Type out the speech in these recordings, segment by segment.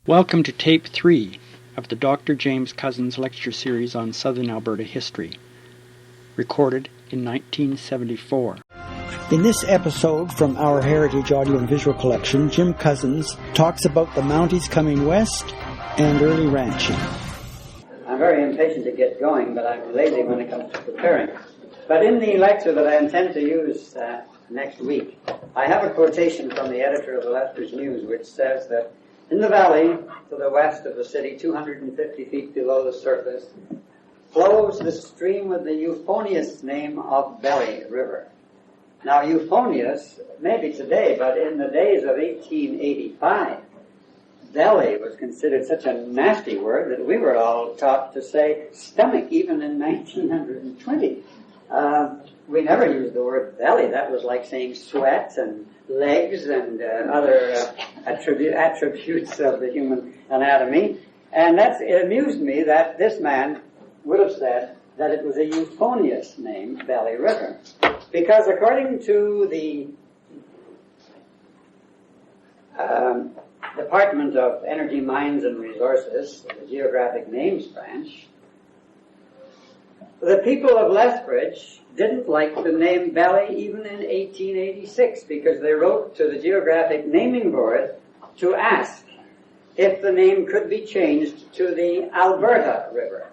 Welcome to Tape 3 of the Dr. James Cousins Lecture Series on Southern Alberta History, recorded in 1974. In this episode from our Heritage Audio and Visual Collection, Jim Cousins talks about the Mounties coming west and early ranching. I'm very impatient to get going, but I'm lazy when it comes to preparing. But in the lecture that I intend to use next week, I have a quotation from the editor of the Lethbridge News, which says that in the valley to the west of the city, 250 feet below the surface, flows the stream with the euphonious name of Belly River. Now, euphonious, maybe today, but in the days of 1885, belly was considered such a nasty word that we were all taught to say stomach, even in 1920. We never used the word belly. That was like saying sweat and legs and other attributes of the human anatomy. And it amused me that this man would have said that it was a euphonious name, Belly River. Because according to the Department of Energy, Mines and Resources, the Geographic Names Branch, the people of Lethbridge didn't like the name Belly even in 1886 because they wrote to the Geographic Naming Board to ask if the name could be changed to the Alberta River.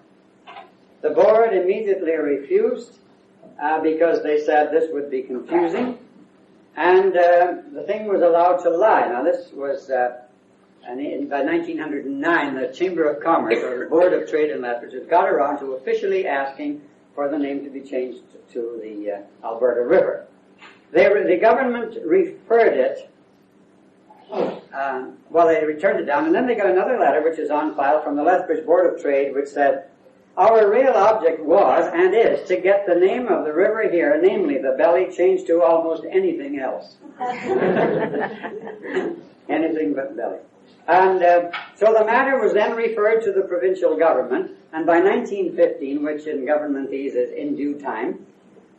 The board immediately refused because they said this would be confusing, and the thing was allowed to lie. Now this was by 1909, the Chamber of Commerce, or the Board of Trade in Lethbridge, had got around to officially asking for the name to be changed to the Alberta River. The government referred it, they returned it down, and then they got another letter which is on file from the Lethbridge Board of Trade which said, our real object was, and is, to get the name of the river here, namely the Belly, changed to almost anything else. Anything but Belly. And so the matter was then referred to the provincial government, and by 1915, which in governmentese is in due time,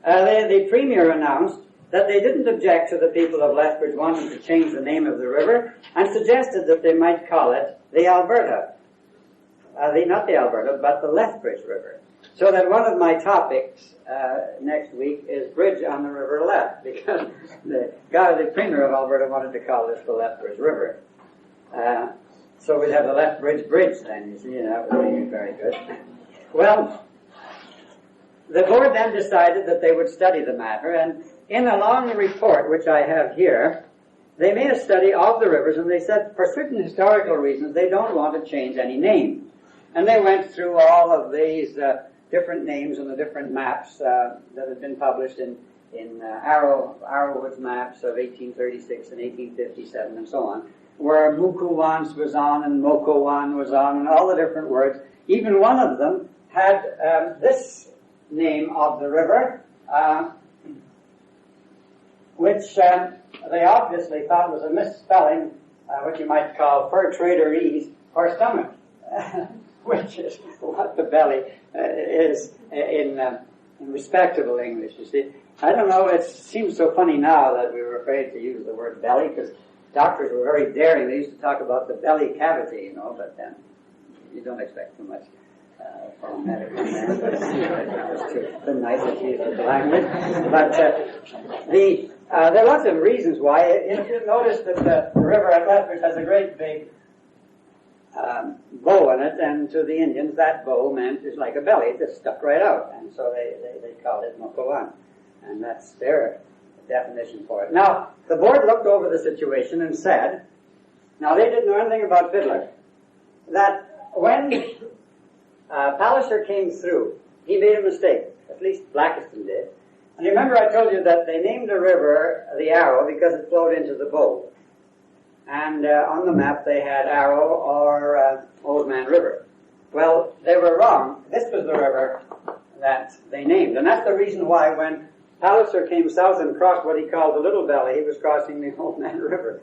the premier announced that they didn't object to the people of Lethbridge wanting to change the name of the river, and suggested that they might call it the Alberta. Not the Alberta, but the Lethbridge River. So that one of my topics next week is Bridge on the River Leth, because the premier of Alberta wanted to call this the Lethbridge River. So we'd have the Lethbridge Bridge then, you see, and that would be very good. Well, the board then decided that they would study the matter, and in a long report, which I have here, they made a study of the rivers, and they said for certain historical reasons they don't want to change any name. And they went through all of these different names on the different maps that had been published in Arrowwood's maps of 1836 and 1857 and so on, where Mukowans was on and Mokowan was on and all the different words. Even one of them had this name of the river, which they obviously thought was a misspelling, what you might call fur traderese or stomach, which is what the belly is in respectable English, you see. I don't know, it seems so funny now that we were afraid to use the word belly, because doctors were very daring. They used to talk about the belly cavity, but then you don't expect too much from medical man. It's too nicety of the language. But there are lots of reasons why. If you notice that the river at Lethbridge has a great big bow in it, and to the Indians that bow meant is like a belly. It just stuck right out, and so they called it Mokowan, and that's their definition for it. Now, the board looked over the situation and said, now they didn't know anything about Fiddler, that when Palliser came through, he made a mistake, at least Blackiston did. And remember I told you that they named the river the Arrow because it flowed into the Bow. And on the map they had Arrow or Old Man River. Well, they were wrong. This was the river that they named. And that's the reason why when Palliser came south and crossed what he called the Little Belly, he was crossing the Old Man River.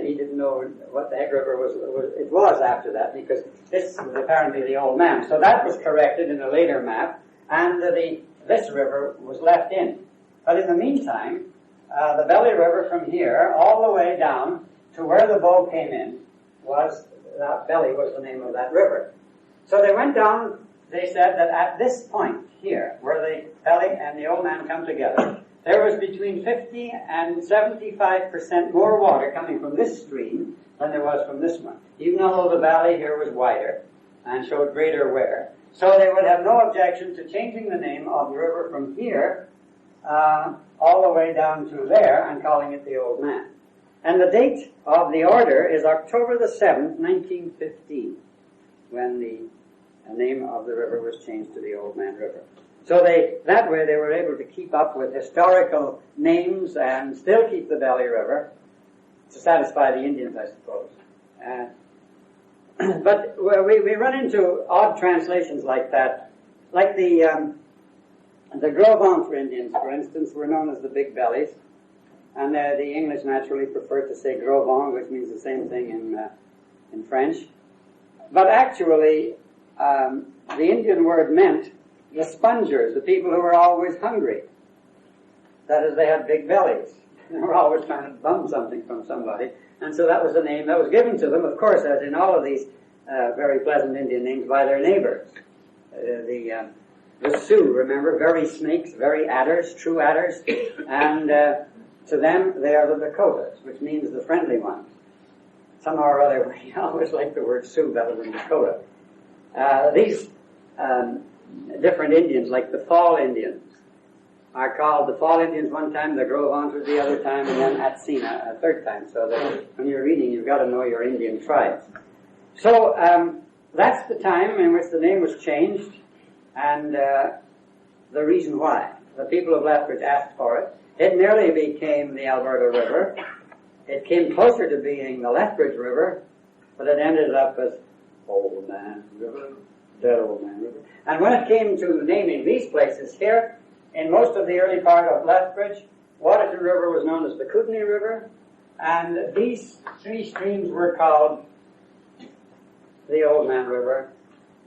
He didn't know what the heck river was after that, because this was apparently the Old Man. So that was corrected in a later map, and this river was left in. But in the meantime, the Belly River from here all the way down to where the Bow came in was that belly was the name of that river. So they went down, they said that at this point here, where the belly and the old man come together, there was between 50 and 75% more water coming from this stream than there was from this one, even though the valley here was wider and showed greater wear. So they would have no objection to changing the name of the river from here all the way down to there and calling it the Old Man. And the date of the order is October the 7th, 1915, when the name of the river was changed to the Old Man River. So that way they were able to keep up with historical names and still keep the Belly River to satisfy the Indians, I suppose. But we run into odd translations like that. Like the Gros Ventre Indians, for instance, were known as the Big Bellies. And the English naturally prefer to say Gros Ventre, which means the same thing in French. But actually, the Indian word meant the spongers, the people who were always hungry. That is, they had big bellies. They were always trying to bum something from somebody. And so that was the name that was given to them, of course, as in all of these very pleasant Indian names, by their neighbors. The Sioux, remember, very snakes, very adders, true adders. And to them, they are the Dakotas, which means the friendly ones. Somehow or other, we always like the word Sioux better than Dakota. These different Indians, like the Fall Indians, are called the Fall Indians one time, the Gros Ventres the other time, and then Atsina a third time. So that when you're reading, you've got to know your Indian tribes. So that's the time in which the name was changed, and the reason why. The people of Lethbridge asked for it. It nearly became the Alberta River. It came closer to being the Lethbridge River, but it ended up as Old Man River, Dead Old Man River. And when it came to naming these places here, in most of the early part of Lethbridge, Waterton River was known as the Kootenai River, and these three streams were called the Old Man River,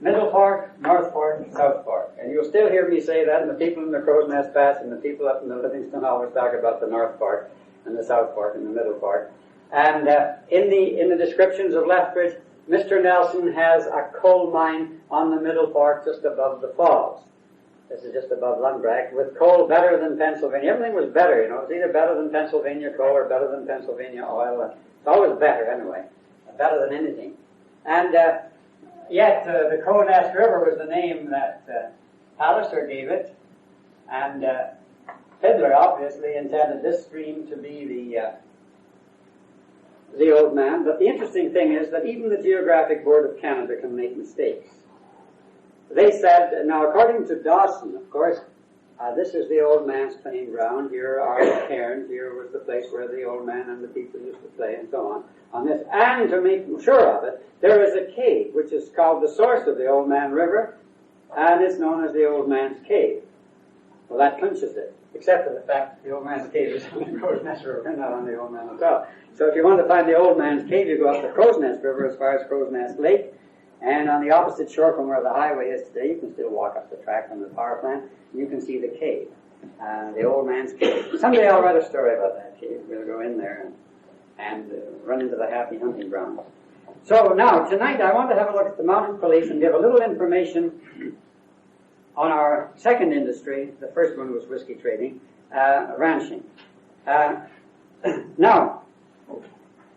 Middle Fork, North Fork, South Fork. And you'll still hear me say that, and the people in the Crow's Nest Pass and the people up in the Livingston always talk about the North Fork and the South Fork and the Middle Fork. And in the descriptions of Lethbridge, Mr. Nelson has a coal mine on the Middle Fork just above the falls. This is just above Lundbrack, with coal better than Pennsylvania. Everything was better, you know. It's either better than Pennsylvania coal or better than Pennsylvania oil. It's always better, anyway. Better than anything. And yet, the Conest River was the name that Palliser gave it. And Fiddler obviously intended this stream to be the Old Man. But the interesting thing is that even the Geographic Board of Canada can make mistakes. They said, now according to Dawson, of course, this is the Old Man's playing ground. Here are the cairns. Here was the place where the Old Man and the people used to play, and so on this. And to make sure of it, there is a cave, which is called the source of the Old Man River, and it's known as the Old Man's Cave. Well, that clinches it, except for the fact that the Old Man's Cave is on the Crow's Nest River, not on the Old Man Hotel. So if you want to find the Old Man's Cave, you go up the Crow's Nest River as far as Crow's Nest Lake, and on the opposite shore from where the highway is today, you can still walk up the track from the power plant, and you can see the cave, the Old Man's Cave. Someday I'll write a story about that cave. We'll go in there and run into the happy hunting grounds. So now, tonight I want to have a look at the mounted police and give a little information on our second industry. The first one was whiskey trading, ranching. Now,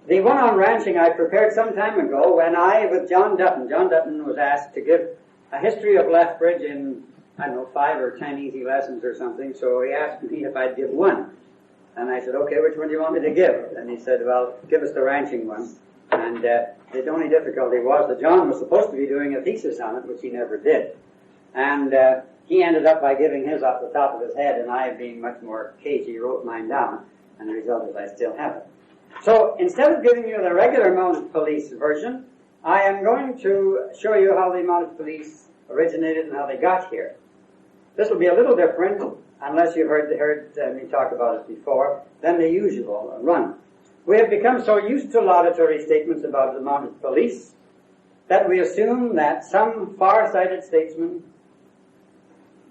the one on ranching I prepared some time ago when with John Dutton was asked to give a history of Lethbridge in, 5 or 10 easy lessons or something, so he asked me if I'd give one. And I said, okay, which one do you want me to give? And he said, well, give us the ranching one. And the only difficulty was that John was supposed to be doing a thesis on it, which he never did. And he ended up by giving his off the top of his head, and I, being much more cagey, wrote mine down, and the result is I still have it. So instead of giving you the regular mounted police version, I am going to show you how the mounted police originated and how they got here. This will be a little different, unless you've heard me talk about it before, than the usual run. We have become so used to laudatory statements about the mounted police that we assume that some far-sighted statesman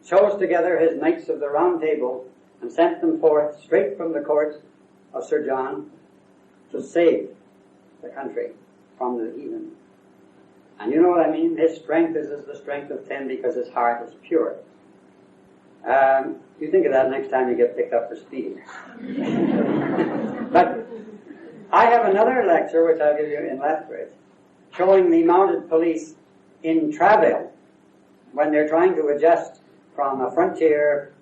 chose together his Knights of the Round Table and sent them forth straight from the court of Sir John to save the country from the heathen And you know what I mean? His strength is as the strength of 10 because his heart is pure. You think of that next time you get picked up for speeding. But I have another lecture, which I'll give you in Lethbridge, showing the mounted police in travail when they're trying to adjust from a frontier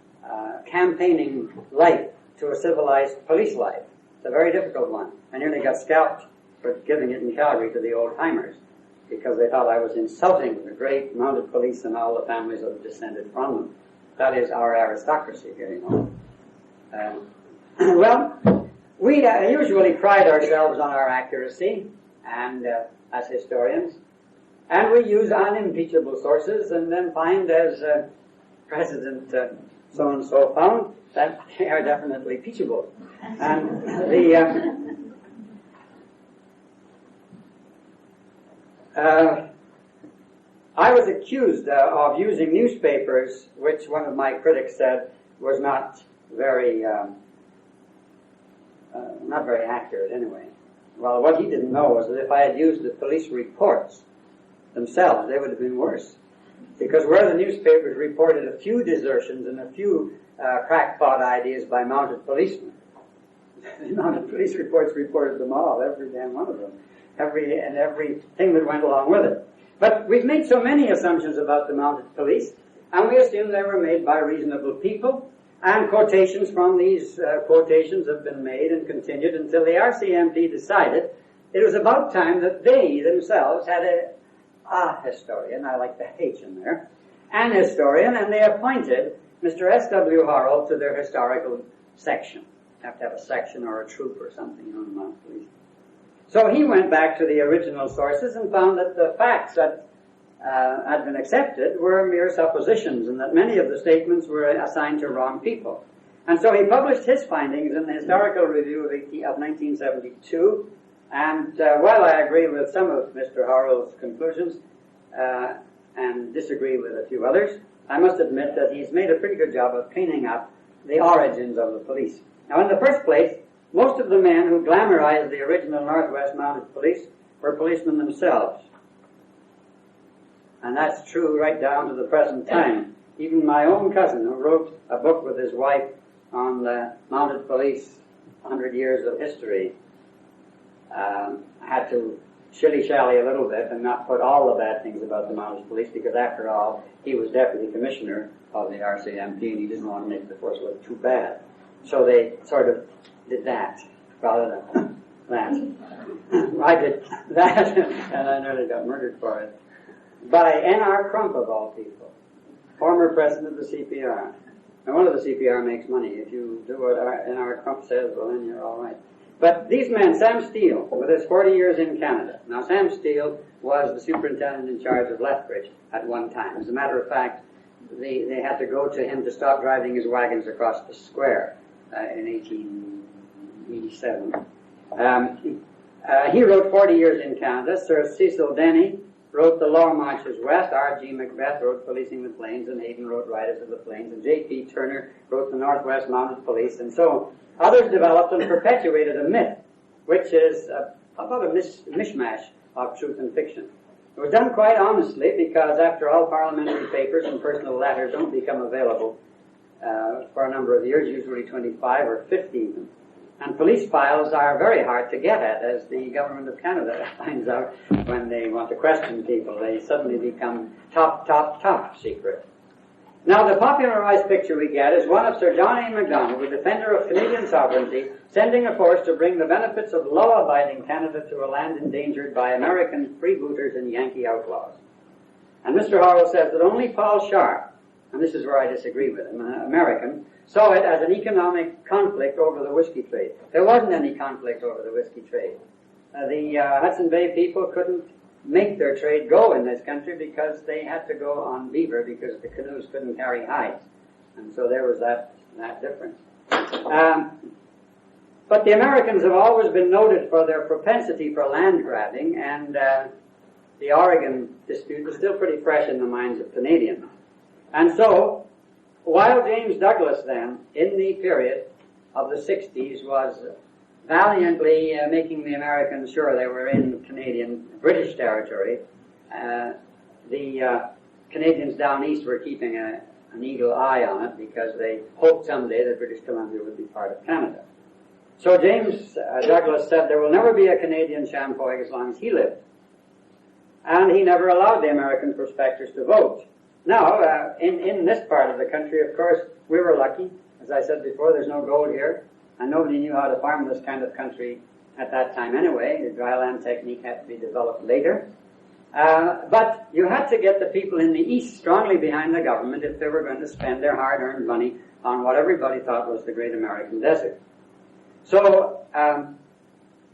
campaigning life to a civilized police life. It's a very difficult one. I nearly got scalped for giving it in Calgary to the old-timers because they thought I was insulting the great mounted police and all the families that have descended from them. That is our aristocracy here, you know. Well, we usually pride ourselves on our accuracy and as historians, and we use unimpeachable sources and then find, as President so-and-so found, that they are definitely impeachable. And I was accused of using newspapers, which one of my critics said was not very accurate anyway. Well, what he didn't know was that if I had used the police reports themselves, they would have been worse. Because where the newspapers reported a few desertions and a few crackpot ideas by mounted policemen, the mounted police reports reported them all, every damn one of them, everything that went along with it. But we've made so many assumptions about the mounted police, and we assume they were made by reasonable people, and quotations from these quotations have been made and continued until the RCMP decided it was about time that they themselves had a historian, I like the H in there, an historian, and they appointed Mr. S.W. Harrell to their historical section. You have to have a section or a troop or something on the mounted police. So he went back to the original sources and found that the facts that had been accepted were mere suppositions and that many of the statements were assigned to wrong people. And so he published his findings in the Historical Review of 1972, and while I agree with some of Mr. Harrell's conclusions and disagree with a few others, I must admit that he's made a pretty good job of cleaning up the origins of the police. Now, in the first place, most of the men who glamorized the original Northwest Mounted Police were policemen themselves. And that's true right down to the present time. Even my own cousin, who wrote a book with his wife on the mounted police, 100 years of history, had to shilly-shally a little bit and not put all the bad things about the mounted police, because after all, he was deputy commissioner of the RCMP and he didn't want to make the force look too bad. So they sort of did that rather than that. I did that and I nearly got murdered for it. By N.R. Crump, of all people, former president of the CPR. And one of the CPR makes money. If you do what N.R. Crump says, well then you're all right. But these men, Sam Steele, with his 40 years in Canada. Now Sam Steele was the superintendent in charge of Lethbridge at one time. As a matter of fact, they had to go to him to stop driving his wagons across the square in 1887. He wrote 40 years in Canada. Sir Cecil Denny wrote The Lower Marches West. R.G. Macbeth wrote Policing the Plains, and Hayden wrote Riders of the Plains, and J.P. Turner wrote The Northwest Mounted Police, and so others developed and perpetuated a myth, which is about a mishmash of truth and fiction. It was done quite honestly because, after all, parliamentary papers and personal letters don't become available for a number of years, usually 25 or 50 even. And police files are very hard to get at, as the government of Canada finds out when they want to question people. They suddenly become top secret. Now, the popularized picture we get is one of Sir John A. Macdonald, the defender of Canadian sovereignty, sending a force to bring the benefits of law-abiding Canada to a land endangered by American freebooters and Yankee outlaws. And Mr. Harrell says that only Paul Sharp, and this is where I disagree with him, an American, saw it as an economic conflict over the whiskey trade. There wasn't any conflict over the whiskey trade. The Hudson Bay people couldn't make their trade go in this country because they had to go on beaver because the canoes couldn't carry hides. And so there was that difference. But the Americans have always been noted for their propensity for land grabbing, and the Oregon dispute was still pretty fresh in the minds of Canadians. And so, while James Douglas then, in the period of the 60s, was valiantly making the Americans sure they were in British territory, the Canadians down east were keeping an eagle eye on it because they hoped someday that British Columbia would be part of Canada. So James Douglas said there will never be a Canadian Champoeg as long as he lived. And he never allowed the American prospectors to vote. Now, in this part of the country, of course, we were lucky. As I said before, there's no gold here, and nobody knew how to farm this kind of country at that time anyway. The dryland technique had to be developed later. But you had to get the people in the East strongly behind the government if they were going to spend their hard-earned money on what everybody thought was the great American desert. So, and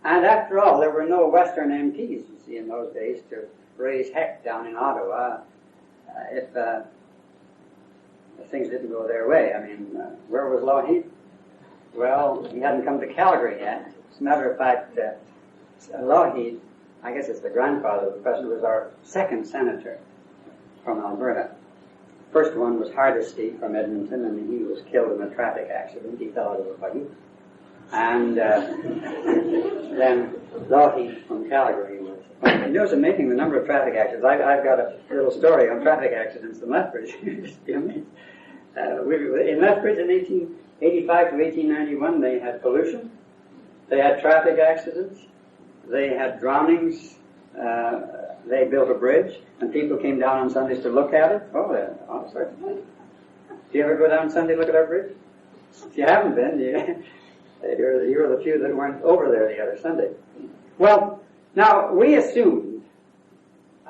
after all, there were no Western MPs, you see, in those days to raise heck down in Ottawa if things didn't go their way. I mean, where was Lougheed? Well, he hadn't come to Calgary yet. As a matter of fact, Lougheed, I guess it's the grandfather of the president, was our second senator from Alberta. First one was Hardesty from Edmonton, and he was killed in a traffic accident. He fell out of a buggy. And then Lougheed from Calgary was. You know, it's amazing the number of traffic accidents. I've got a little story on traffic accidents in Lethbridge. Just be amazed. In Lethbridge in 1885 to 1891, they had pollution, they had traffic accidents, they had drownings, they built a bridge, and people came down on Sundays to look at it. All sorts of things. Do you ever go down Sunday to look at our bridge? If you haven't been, you're the few that weren't over there the other Sunday. Well, now, we assumed,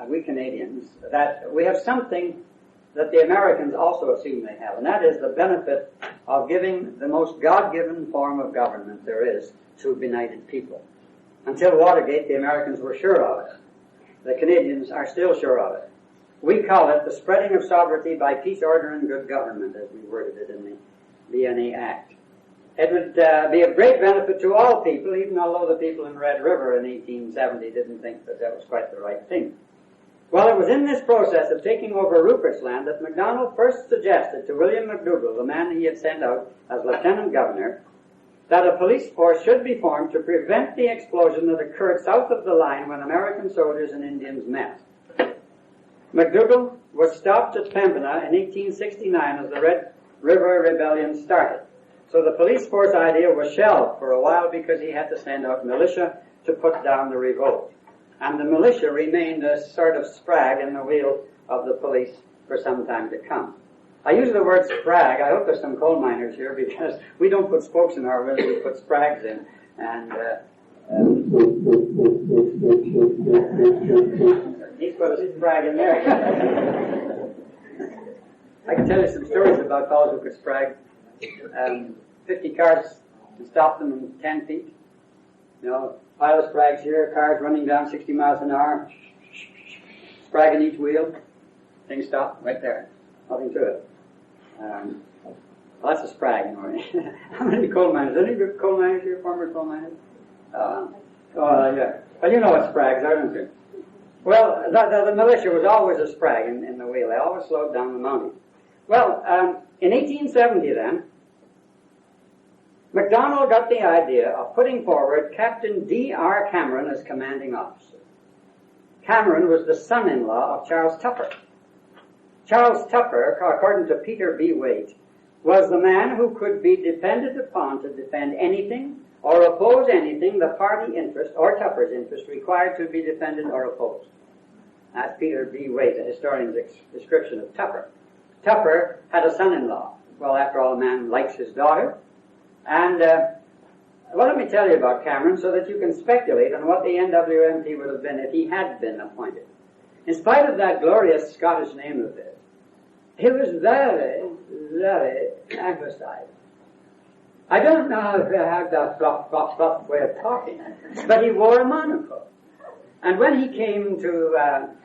we Canadians, that we have something that the Americans also assume they have, and that is the benefit of giving the most God-given form of government there is to benighted people. Until Watergate, the Americans were sure of it. The Canadians are still sure of it. We call it the spreading of sovereignty by peace, order, and good government, as we worded it in the BNA Act. It would be of great benefit to all people, even although the people in Red River in 1870 didn't think that was quite the right thing. Well, it was in this process of taking over Rupert's Land that MacDonald first suggested to William McDougall, the man he had sent out as lieutenant governor, that a police force should be formed to prevent the explosion that occurred south of the line when American soldiers and Indians met. McDougall was stopped at Pembina in 1869 as the Red River Rebellion started. So the police force idea was shelved for a while because he had to send out militia to put down the revolt. And the militia remained a sort of sprag in the wheel of the police for some time to come. I use the word sprag. I hope there's some coal miners here because we don't put spokes in our wheel, we put sprags in. And he's put a sprag in there. I can tell you some stories about fellows who could sprag. 50 cars and stop them in 10 feet. You know, pile of sprags here, cars running down 60 miles an hour, sprag in each wheel, thing stopped right there. Nothing to it. Well, that's a sprag, you know. How many coal miners? Any good coal miners here, former coal miners? Yeah. Well, you know what sprags are, don't you? Well, the militia was always a sprag in the wheel. They always slowed down the Mounties. Well, in 1870 then, MacDonald got the idea of putting forward Captain D.R. Cameron as commanding officer. Cameron was the son-in-law of Charles Tupper. Charles Tupper, according to Peter B. Waite, was the man who could be depended upon to defend anything or oppose anything the party interest or Tupper's interest required to be defended or opposed. That's Peter B. Waite, the historian's description of Tupper. Tupper had a son-in-law. Well, after all, a man likes his daughter. And, well, let me tell you about Cameron so that you can speculate on what the NWMP would have been if he had been appointed. In spite of that glorious Scottish name of his, he was very, very emphasized. I don't know how he had that fluff way of talking, but he wore a monocle. And when he came to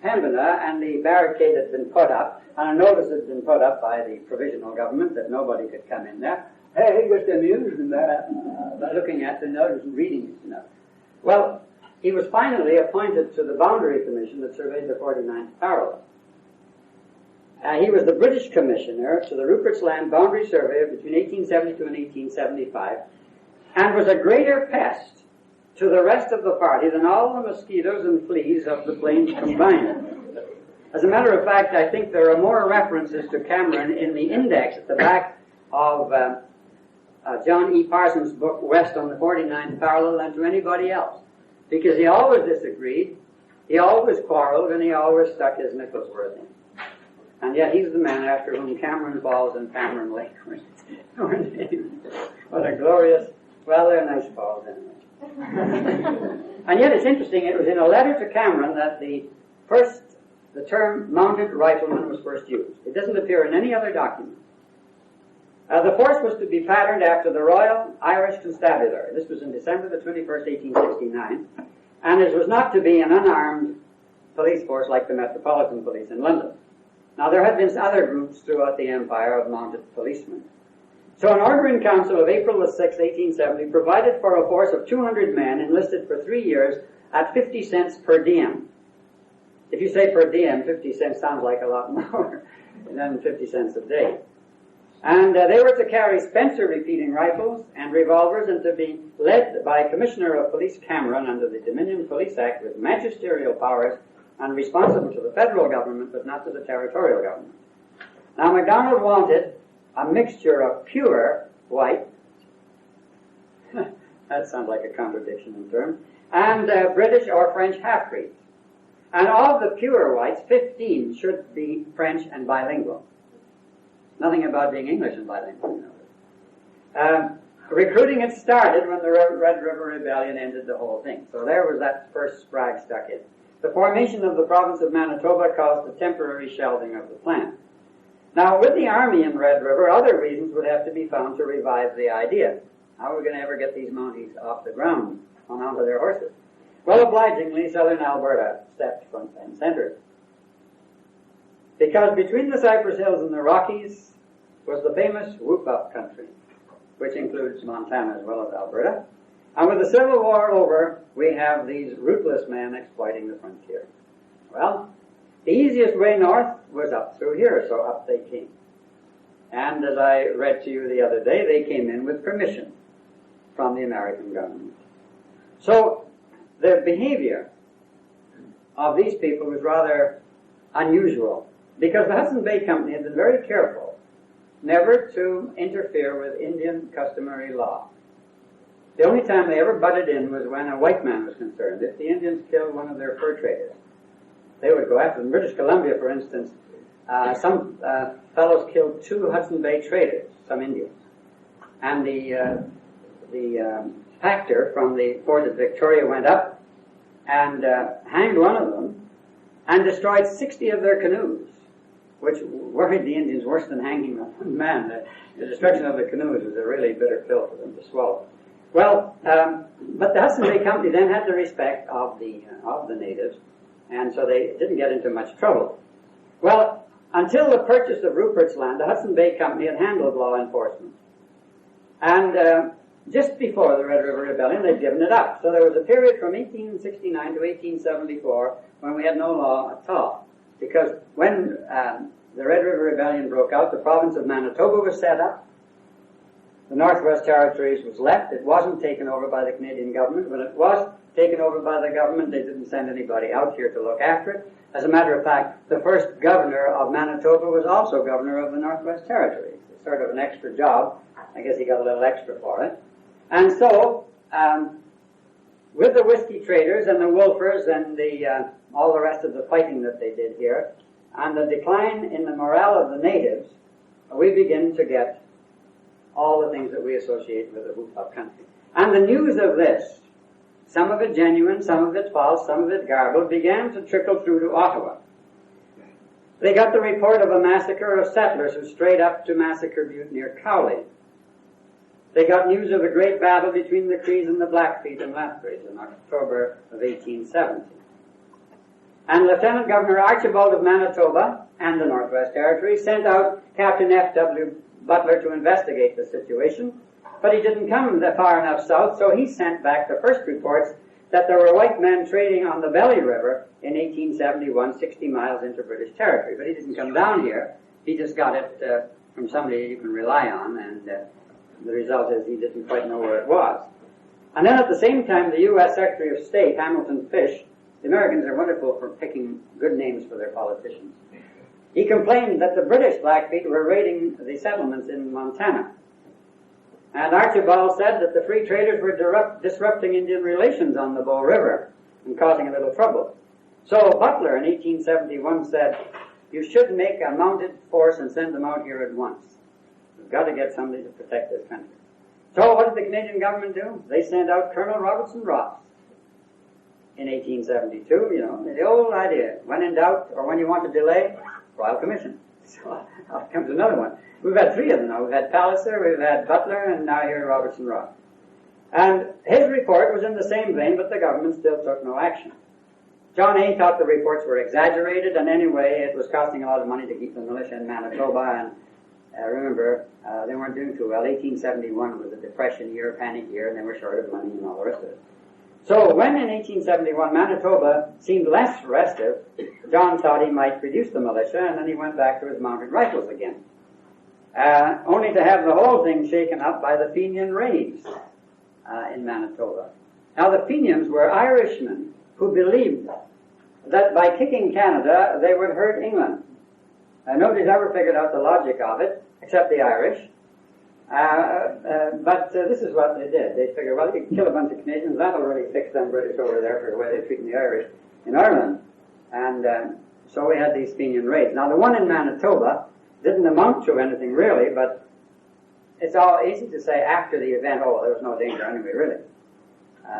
Pembina and the barricade had been put up, and a notice had been put up by the provisional government that nobody could come in there, he was amused by looking at the notice and reading it, you know. Well, he was finally appointed to the Boundary Commission that surveyed the 49th parallel. He was the British Commissioner to the Rupert's Land Boundary Survey between 1872 and 1875, and was a greater pest to the rest of the party than all the mosquitoes and fleas of the plains combined. As a matter of fact, I think there are more references to Cameron in the index at the back of John E. Parsons' book, West on the 49th Parallel, than to anybody else. Because he always disagreed, he always quarreled, and he always stuck his nickels worth in. And yet he's the man after whom Cameron Falls and Cameron Lake were named. What a glorious, well, they're nice falls anyway. And yet it's interesting, it was in a letter to Cameron that the term mounted rifleman was first used. It doesn't appear in any other document. The force was to be patterned after the Royal Irish Constabulary. This was in December the 21st, 1869. And it was not to be an unarmed police force like the Metropolitan Police in London. Now, there had been other groups throughout the empire of mounted policemen. So an order in council of April the 6th, 1870, provided for a force of 200 men enlisted for 3 years at 50 cents per diem. If you say per diem, 50 cents sounds like a lot more than 50 cents a day. And they were to carry Spencer repeating rifles and revolvers and to be led by Commissioner of Police Cameron under the Dominion Police Act with magisterial powers and responsible to the federal government but not to the territorial government. Now MacDonald wanted a mixture of pure white, that sounds like a contradiction in terms, and British or French half-breeds. And of the pure whites, 15 should be French and bilingual. Nothing about being English and bilingual, you know. Recruiting had started when the Red River Rebellion ended the whole thing. So there was that first sprag stuck in. The formation of the province of Manitoba caused the temporary shelving of the plan. Now, with the army in Red River, other reasons would have to be found to revive the idea. How are we going to ever get these Mounties off the ground and onto their horses? Well, obligingly, southern Alberta stepped front and center. Because between the Cyphers Hills and the Rockies was the famous Whoop-Up country, which includes Montana as well as Alberta. And with the Civil War over, we have these ruthless men exploiting the frontier. Well, the easiest way north was up through here, so up they came. And as I read to you the other day, they came in with permission from the American government. So the behavior of these people was rather unusual, because the Hudson Bay Company had been very careful never to interfere with Indian customary law. The only time they ever butted in was when a white man was concerned. If the Indians killed one of their fur traders, they would go after them. In British Columbia, for instance, some fellows killed 2 Hudson Bay traders, some Indians. And the factor from the fort at Victoria went up and hanged one of them and destroyed 60 of their canoes, which worried the Indians worse than hanging one man. The destruction of the canoes was a really bitter pill for them to swallow. Well, but the Hudson Bay Company then had the respect of the natives, and so they didn't get into much trouble. Well, until the purchase of Rupert's Land, the Hudson Bay Company had handled law enforcement. And just before the Red River Rebellion, they'd given it up. So there was a period from 1869 to 1874 when we had no law at all. Because when the Red River Rebellion broke out, the province of Manitoba was set up. The Northwest Territories was left. It wasn't taken over by the Canadian government. When it was taken over by the government, they didn't send anybody out here to look after it. As a matter of fact, the first governor of Manitoba was also governor of the Northwest Territories. It's sort of an extra job. I guess he got a little extra for it. And so, with the whiskey traders and the wolfers and all the rest of the fighting that they did here, and the decline in the morale of the natives, we begin to get all the things that we associate with the Whoop-Up country. And the news of this, some of it genuine, some of it false, some of it garbled, began to trickle through to Ottawa. They got the report of a massacre of settlers who strayed up to Massacre Butte near Cowley. They got news of a great battle between the Crees and the Blackfeet in Lethbridge in October of 1870. And Lieutenant Governor Archibald of Manitoba and the Northwest Territories sent out Captain F.W. Butler to investigate the situation, but he didn't come far enough south, so he sent back the first reports that there were white men trading on the Belly River in 1871, 60 miles into British territory. But he didn't come down here. He just got it from somebody you can rely on, and the result is he didn't quite know where it was. And then at the same time, the U.S. Secretary of State, Hamilton Fish, The Americans are wonderful for picking good names for their politicians. He complained that the British Blackfeet were raiding the settlements in Montana. And Archibald said that the free traders were disrupting Indian relations on the Bow River and causing a little trouble. So Butler in 1871 said, "You should make a mounted force and send them out here at once. We've got to get somebody to protect this country." So what did the Canadian government do? They sent out Colonel Robertson Ross in 1872, the old idea. When in doubt or when you want to delay, Royal Commission. So out comes another one. We've had three of them now. We've had Palliser, we've had Butler, and now here Robertson Ross. And his report was in the same vein, but the government still took no action. John A. thought the reports were exaggerated, and anyway, it was costing a lot of money to keep the militia in Manitoba, and remember, they weren't doing too well. 1871 was a depression year, panic year, and they were short of money and all the rest of it. So when in 1871 Manitoba seemed less restive, John thought he might reduce the militia, and then he went back to his mounted rifles again. Only to have the whole thing shaken up by the Fenian raids in Manitoba. Now the Fenians were Irishmen who believed that by kicking Canada they would hurt England. Nobody's ever figured out the logic of it, except the Irish. But this is what they did. They figured, well, you can kill a bunch of Canadians, that'll really fix them British over there for the way they're treating the Irish in Ireland. And so we had these Fenian raids. Now the one in Manitoba didn't amount to anything really, but it's all easy to say after the event, oh, there was no danger anyway, really.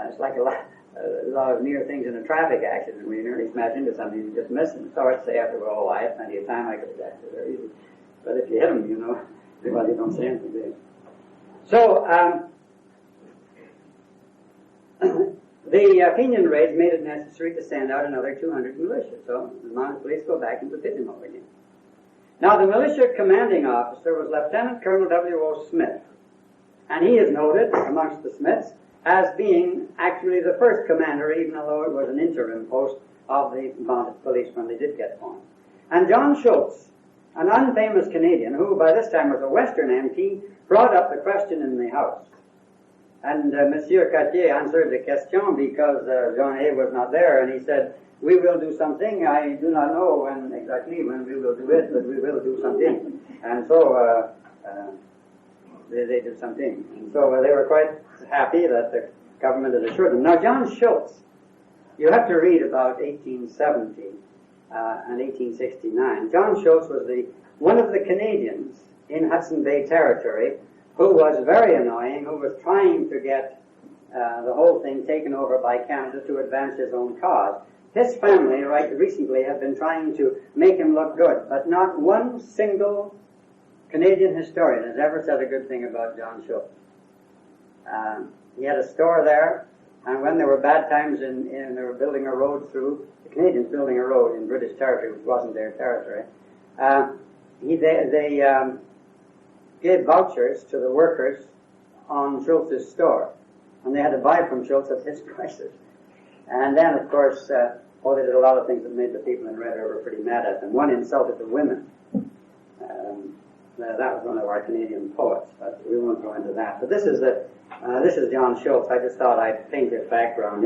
It's like a lot of near things in a traffic accident where you nearly smash into something and you just miss it. It's hard to say after, well, I had plenty of time, I could have acted very easy. But if you hit them, well, you don't say anything, do you? So, the Fenian raids made it necessary to send out another 200 militia. So the mounted police go back into Pigeonhole again. Now, the militia commanding officer was Lieutenant Colonel W.O. Smith. And he is noted, amongst the Smiths, as being actually the first commander, even though it was an interim post of the mounted police when they did get formed. And John Schultz, an unfamous Canadian, who by this time was a Western MP, brought up the question in the House. And Monsieur Cartier answered the question because John A. was not there, and he said, "We will do something. I do not know exactly when we will do it, but we will do something." And so they did something. And so they were quite happy that the government had assured them. Now, John Schultz, you have to read about 1870 and 1869. John Schultz was one of the Canadians in Hudson Bay Territory who was very annoying, who was trying to get the whole thing taken over by Canada to advance his own cause. His family, right recently, have been trying to make him look good, but not one single Canadian historian has ever said a good thing about John Schultz. He had a store there, and when there were bad times and they were building a road through, the Canadians building a road in British territory, which wasn't their territory, they gave vouchers to the workers on Schultz's store, and they had to buy from Schultz at his prices. And then, of course, they did a lot of things that made the people in Red River pretty mad at them. One insulted the women. That was one of our Canadian poets, but we won't go into that. But this is John Schultz. I just thought I'd paint his background.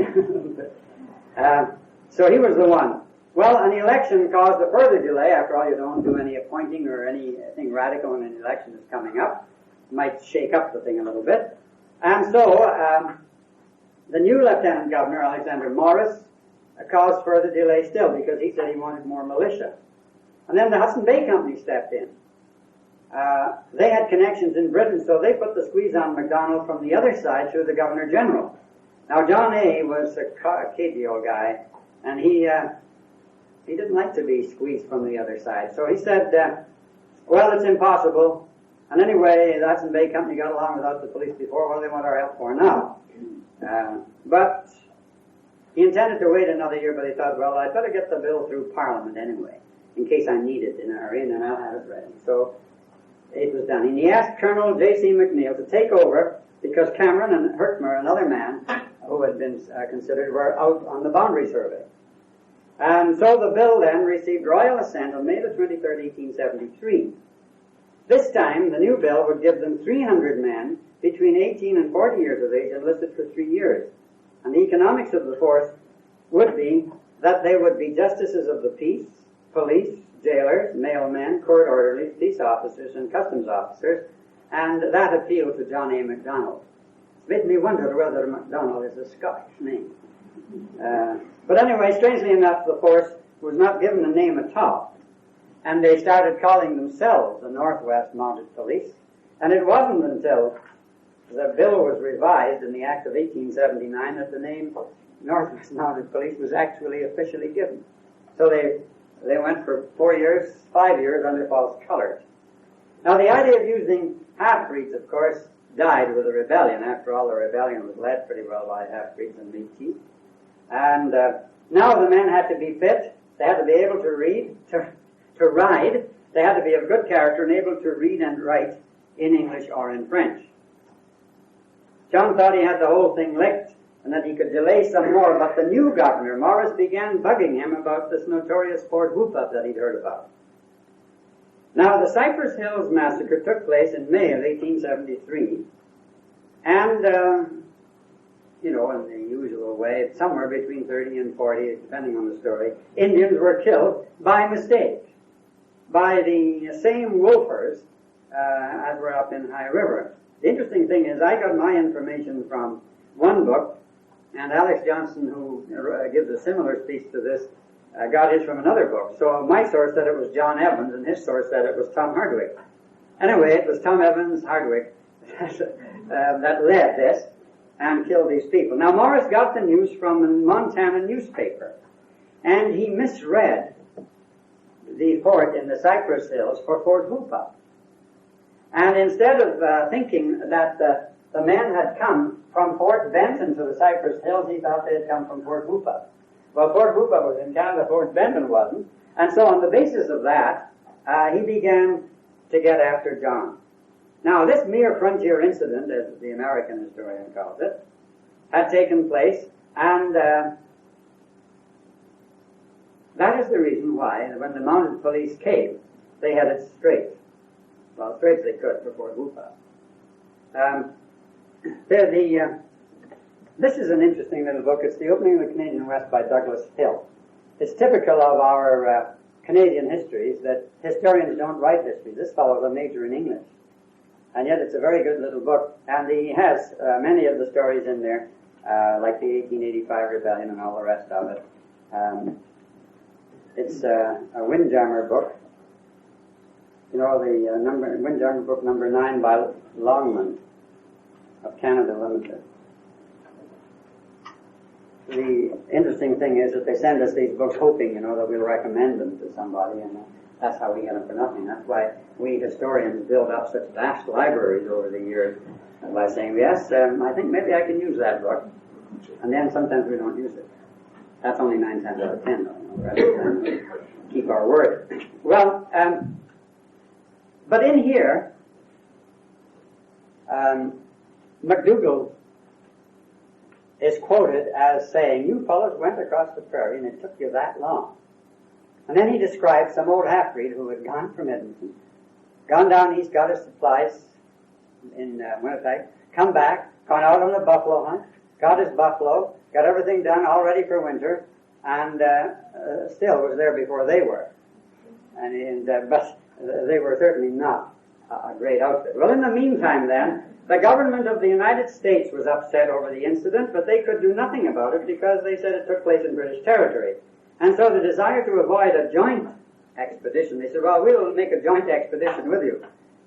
So he was the one. Well, an election caused a further delay. After all, you don't do any appointing or anything radical when an election is coming up. It might shake up the thing a little bit. And so, the new Lieutenant Governor, Alexander Morris, caused further delay still because he said he wanted more militia. And then the Hudson Bay Company stepped in. They had connections in Britain, so they put the squeeze on MacDonald from the other side through the Governor General. Now, John A. was a cagey old guy, and he didn't like to be squeezed from the other side. So he said, well, it's impossible. And anyway, the Hudson Bay Company got along without the police before. What do they want our help for now? But he intended to wait another year, but he thought, well, I'd better get the bill through Parliament anyway, in case I need it in a hurry, and then I'll have it ready. So it was done. And he asked Colonel J.C. McNeill to take over because Cameron and Hertmer, another man who had been considered, were out on the boundary survey. And so the bill then received royal assent on May the 23rd, 1873. This time, the new bill would give them 300 men between 18 and 40 years of age enlisted for 3 years. And the economics of the force would be that they would be justices of the peace, police, jailers, mailmen, court orderlies, peace officers, and customs officers, and that appealed to John A. Macdonald. It made me wonder whether Macdonald is a Scottish name. But anyway, strangely enough, the force was not given a name at all, and they started calling themselves the Northwest Mounted Police, and it wasn't until the bill was revised in the Act of 1879 that the name Northwest Mounted Police was actually officially given. So they went for 5 years under false colors. Now the idea of using half-breeds, of course, died with the rebellion. After all, the rebellion was led pretty well by half-breeds and Métis. And now the men had to be fit, they had to be able to read, to ride, they had to be of good character and able to read and write in English or in French. John thought he had the whole thing licked and that he could delay some more, but the new governor, Morris, began bugging him about this notorious Fort Whoop-Up that he'd heard about. Now, the Cyphers Hills Massacre took place in May of 1873, and, in the usual way, somewhere between 30 and 40, depending on the story, Indians were killed by mistake by the same wolfers as were up in High River. The interesting thing is I got my information from one book, and Alex Johnson, who gives a similar speech to this, got his from another book. So my source said it was John Evans, and his source said it was Tom Hardwick. Anyway, it was Tom Evans Hardwick that led this and killed these people. Now, Morris got the news from a Montana newspaper, and he misread the fort in the Cypress Hills for Fort Whoop-Up. And instead of thinking that the men had come from Fort Benton to the Cypress Hills, he thought they had come from Fort Whoop-Up. Well, Fort Whoop-Up was in Canada, Fort Benton wasn't. And so on the basis of that, he began to get after John. Now, this mere frontier incident, as the American historian calls it, had taken place, and that is the reason why, when the mounted police came, they headed straight. Well, straight as they could for Fort Whoop-Up. This is an interesting little book. It's The Opening of the Canadian West by Douglas Hill. It's typical of our Canadian histories that historians don't write history. This fellow's a major in English. And yet it's a very good little book. And he has many of the stories in there, like the 1885 rebellion and all the rest of it. It's a Windjammer book. The Windjammer book number 9 by Longman of Canada Limited. The interesting thing is that they send us these books hoping, that we'll recommend them to somebody, and that's how we get them for nothing. That's why we historians build up such vast libraries over the years by saying, yes, I think maybe I can use that book. And then sometimes we don't use it. That's only 9 times out of 10, though. Rather than keep our word. Well, but in here, McDougall is quoted as saying, "You fellows went across the prairie and it took you that long." And then he described some old half-breed who had gone from Edmonton, gone down east, got his supplies in Winnipeg, come back, gone out on a buffalo hunt, got his buffalo, got everything done all ready for winter, and still was there before they were. But they were certainly not a great outfit. Well, in the meantime then, the government of the United States was upset over the incident, but they could do nothing about it because they said it took place in British territory. And so the desire to avoid a joint expedition, they said, well, we'll make a joint expedition with you.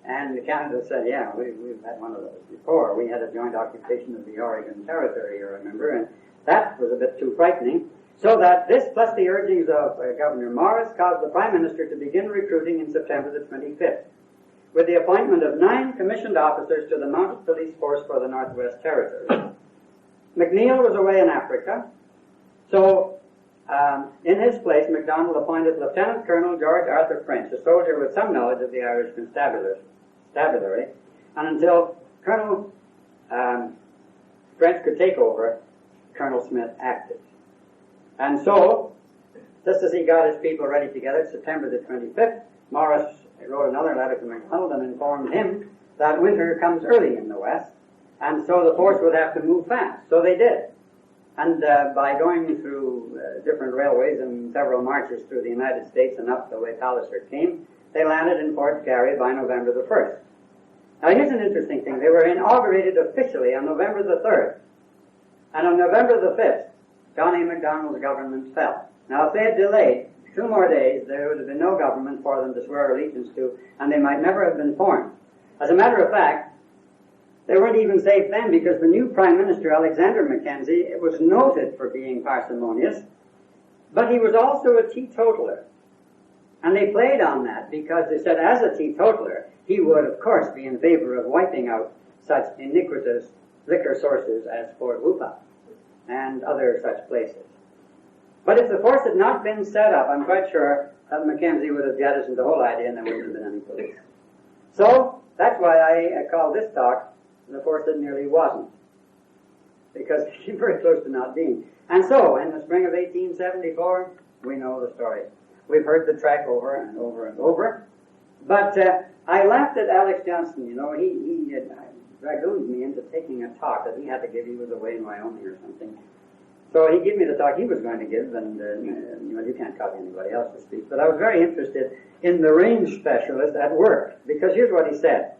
And Canada said, yeah, we've had one of those before. We had a joint occupation of the Oregon Territory, you remember, and that was a bit too frightening. So that this, plus the urgings of Governor Morris, caused the Prime Minister to begin recruiting in September the 25th, with the appointment of 9 commissioned officers to the Mounted Police Force for the Northwest Territories. McNeill was away in Africa, so in his place, MacDonald appointed Lieutenant Colonel George Arthur French, a soldier with some knowledge of the Irish constabulary, and until Colonel French could take over, Colonel Smith acted. And so, just as he got his people ready together, September the 25th, Morris wrote another letter to MacDonald and informed him that winter comes early in the West, and so the force would have to move fast. So they did. And by going through different railways and several marches through the United States and up the way Palliser came, they landed in Fort Garry by November the 1st. Now here's an interesting thing. They were inaugurated officially on November the 3rd. And on November the 5th, John A. Macdonald's government fell. Now if they had delayed 2 more days, there would have been no government for them to swear allegiance to, and they might never have been formed. As a matter of fact, they weren't even safe then because the new Prime Minister, Alexander Mackenzie, was noted for being parsimonious, but he was also a teetotaler. And they played on that because they said as a teetotaler, he would of course be in favor of wiping out such iniquitous liquor sources as Fort Whoopa and other such places. But if the force had not been set up, I'm quite sure that Mackenzie would have jettisoned the whole idea and there wouldn't have been any police. So, that's why I call this talk the force that nearly wasn't. Because it came very close to not being. And so, in the spring of 1874, we know the story. We've heard the track over and over and over. But I laughed at Alex Johnson, you know, he dragooned me into taking a talk that he had to give. He was away in Wyoming or something. So he gave me the talk he was going to give, and you can't copy anybody else to speak. But I was very interested in the range specialist at work, because here's what he said.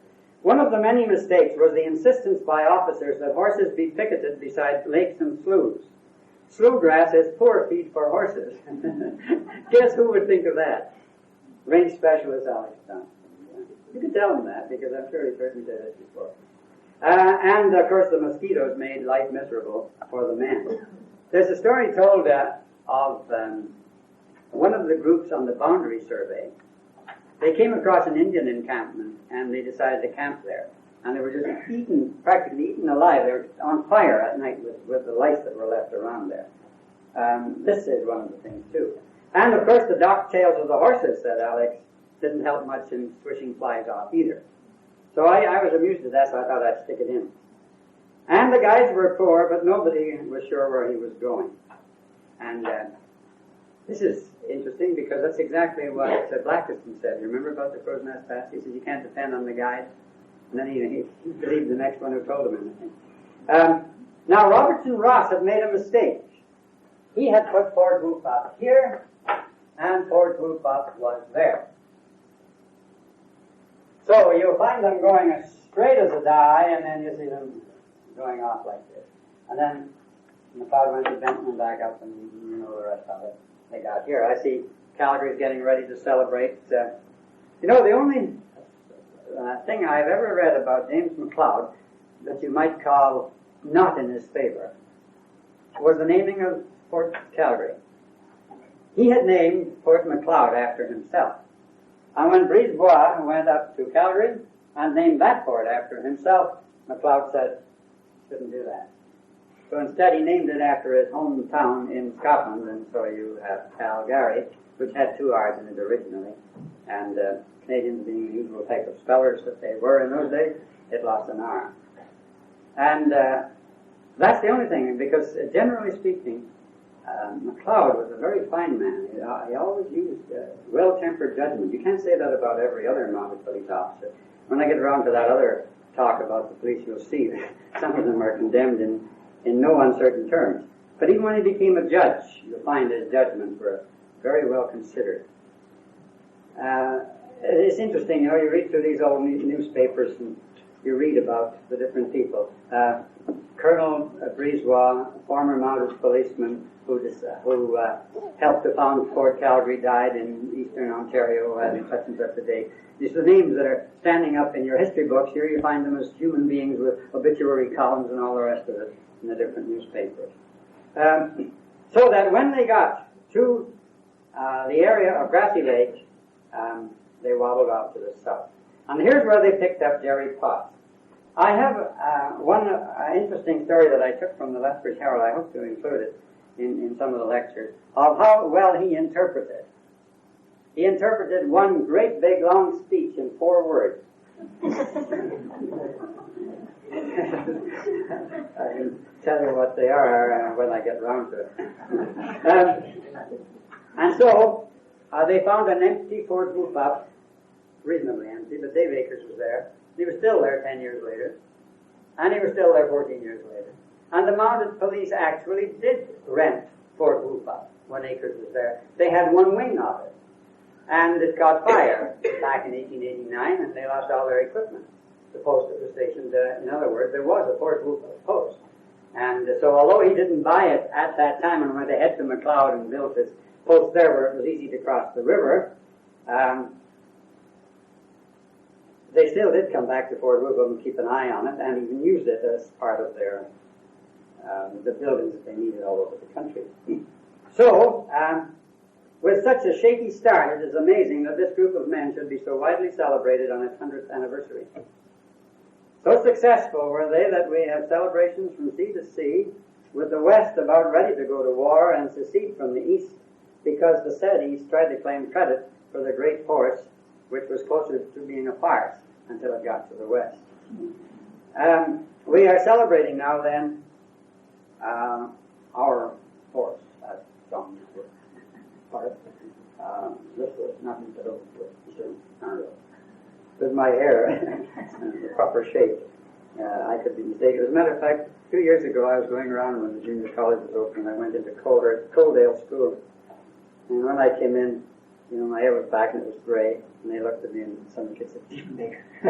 One of the many mistakes was the insistence by officers that horses be picketed beside lakes and sloughs. Slough grass is poor feed for horses. Guess who would think of that? Range specialist Alex Johnson. You can tell him that, because I'm sure he's heard me say this before. And, of course, the mosquitoes made life miserable for the men. There's a story told of one of the groups on the boundary survey. They came across an Indian encampment, and they decided to camp there. And they were just practically eaten alive. They were on fire at night with the lights that were left around there. This is one of the things, too. And, of course, the docked tails of the horses, said Alex, didn't help much in swishing flies off either. So I was amused at that, so I thought I'd stick it in. And the guides were poor, but nobody was sure where he was going. And this is interesting because that's exactly what Blackiston said. You remember about the Crow's Nest Pass? He said you can't depend on the guide. And then he believed the next one who told him anything. Now, Robertson Ross had made a mistake. He had put Fort Whoopa here, and Fort Whoopa was there. So you'll find them going as straight as a die, and then you see them going off like this. And then Macleod went to Benton and back up, and you know the rest of it. They got here. I see Calgary's getting ready to celebrate. The only thing I've ever read about James Macleod that you might call not in his favor was the naming of Fort Calgary. He had named Fort Macleod after himself. And when Brisebois went up to Calgary and named that fort after himself, Macleod said, shouldn't do that. So instead he named it after his hometown in Scotland, and so you have Calgary, which had 2 R's in it originally. And Canadians being the usual type of spellers that they were in those days, it lost an R. And that's the only thing, because generally speaking, Macleod was a very fine man. He always used well-tempered judgment. You can't say that about every other mounted police officer. When I get around to that other talk about the police, you'll see that some of them are condemned in no uncertain terms. But even when he became a judge, you'll find his judgments were very well considered. It's interesting, you read through these old newspapers and you read about the different people. Colonel Brisebois, a former mounted policeman who helped to found Fort Calgary, died in eastern Ontario at such and such a date. These are the names that are standing up in your history books. Here you find them as human beings with obituary columns and all the rest of it in the different newspapers. So that when they got to the area of Grassy Lake, they waddled off to the south. And here's where they picked up Jerry Potts. I have one interesting story that I took from the Lethbridge Herald. I hope to include it in some of the lectures, of how well he interpreted. He interpreted one great big long speech in 4 words. I can tell you what they are when I get round to it. And so they found an empty Fort Whoopa, reasonably empty, but Dave Akers was there. He was still there 10 years later, and he was still there 14 years later. And the mounted police actually did rent Fort Whoopah when Akers was there. They had one wing of it. And it caught fire back in 1889, and they lost all their equipment. The post that was stationed, in other words, there was a Fort Whoopah post. And so although he didn't buy it at that time and went ahead to Macleod and built his post there where it was easy to cross the river, they still did come back to Fort Whoopah and keep an eye on it, and even used it as part of their the buildings that they needed all over the country. So, with such a shaky start, it is amazing that this group of men should be so widely celebrated on its 100th anniversary. So successful were they that we have celebrations from sea to sea, with the West about ready to go to war and secede from the East, because the said East tried to claim credit for the great force, which was closer to being a farce until it got to the West. We are celebrating now then our force as some part. This was nothing to do with my hair in the proper shape. I could be mistaken. As a matter of fact, 2 years ago I was going around when the junior college was open, and I went into Coaldale School. And when I came in, you know, my hair was back and it was gray, and they looked at me and some kids said, even bigger. I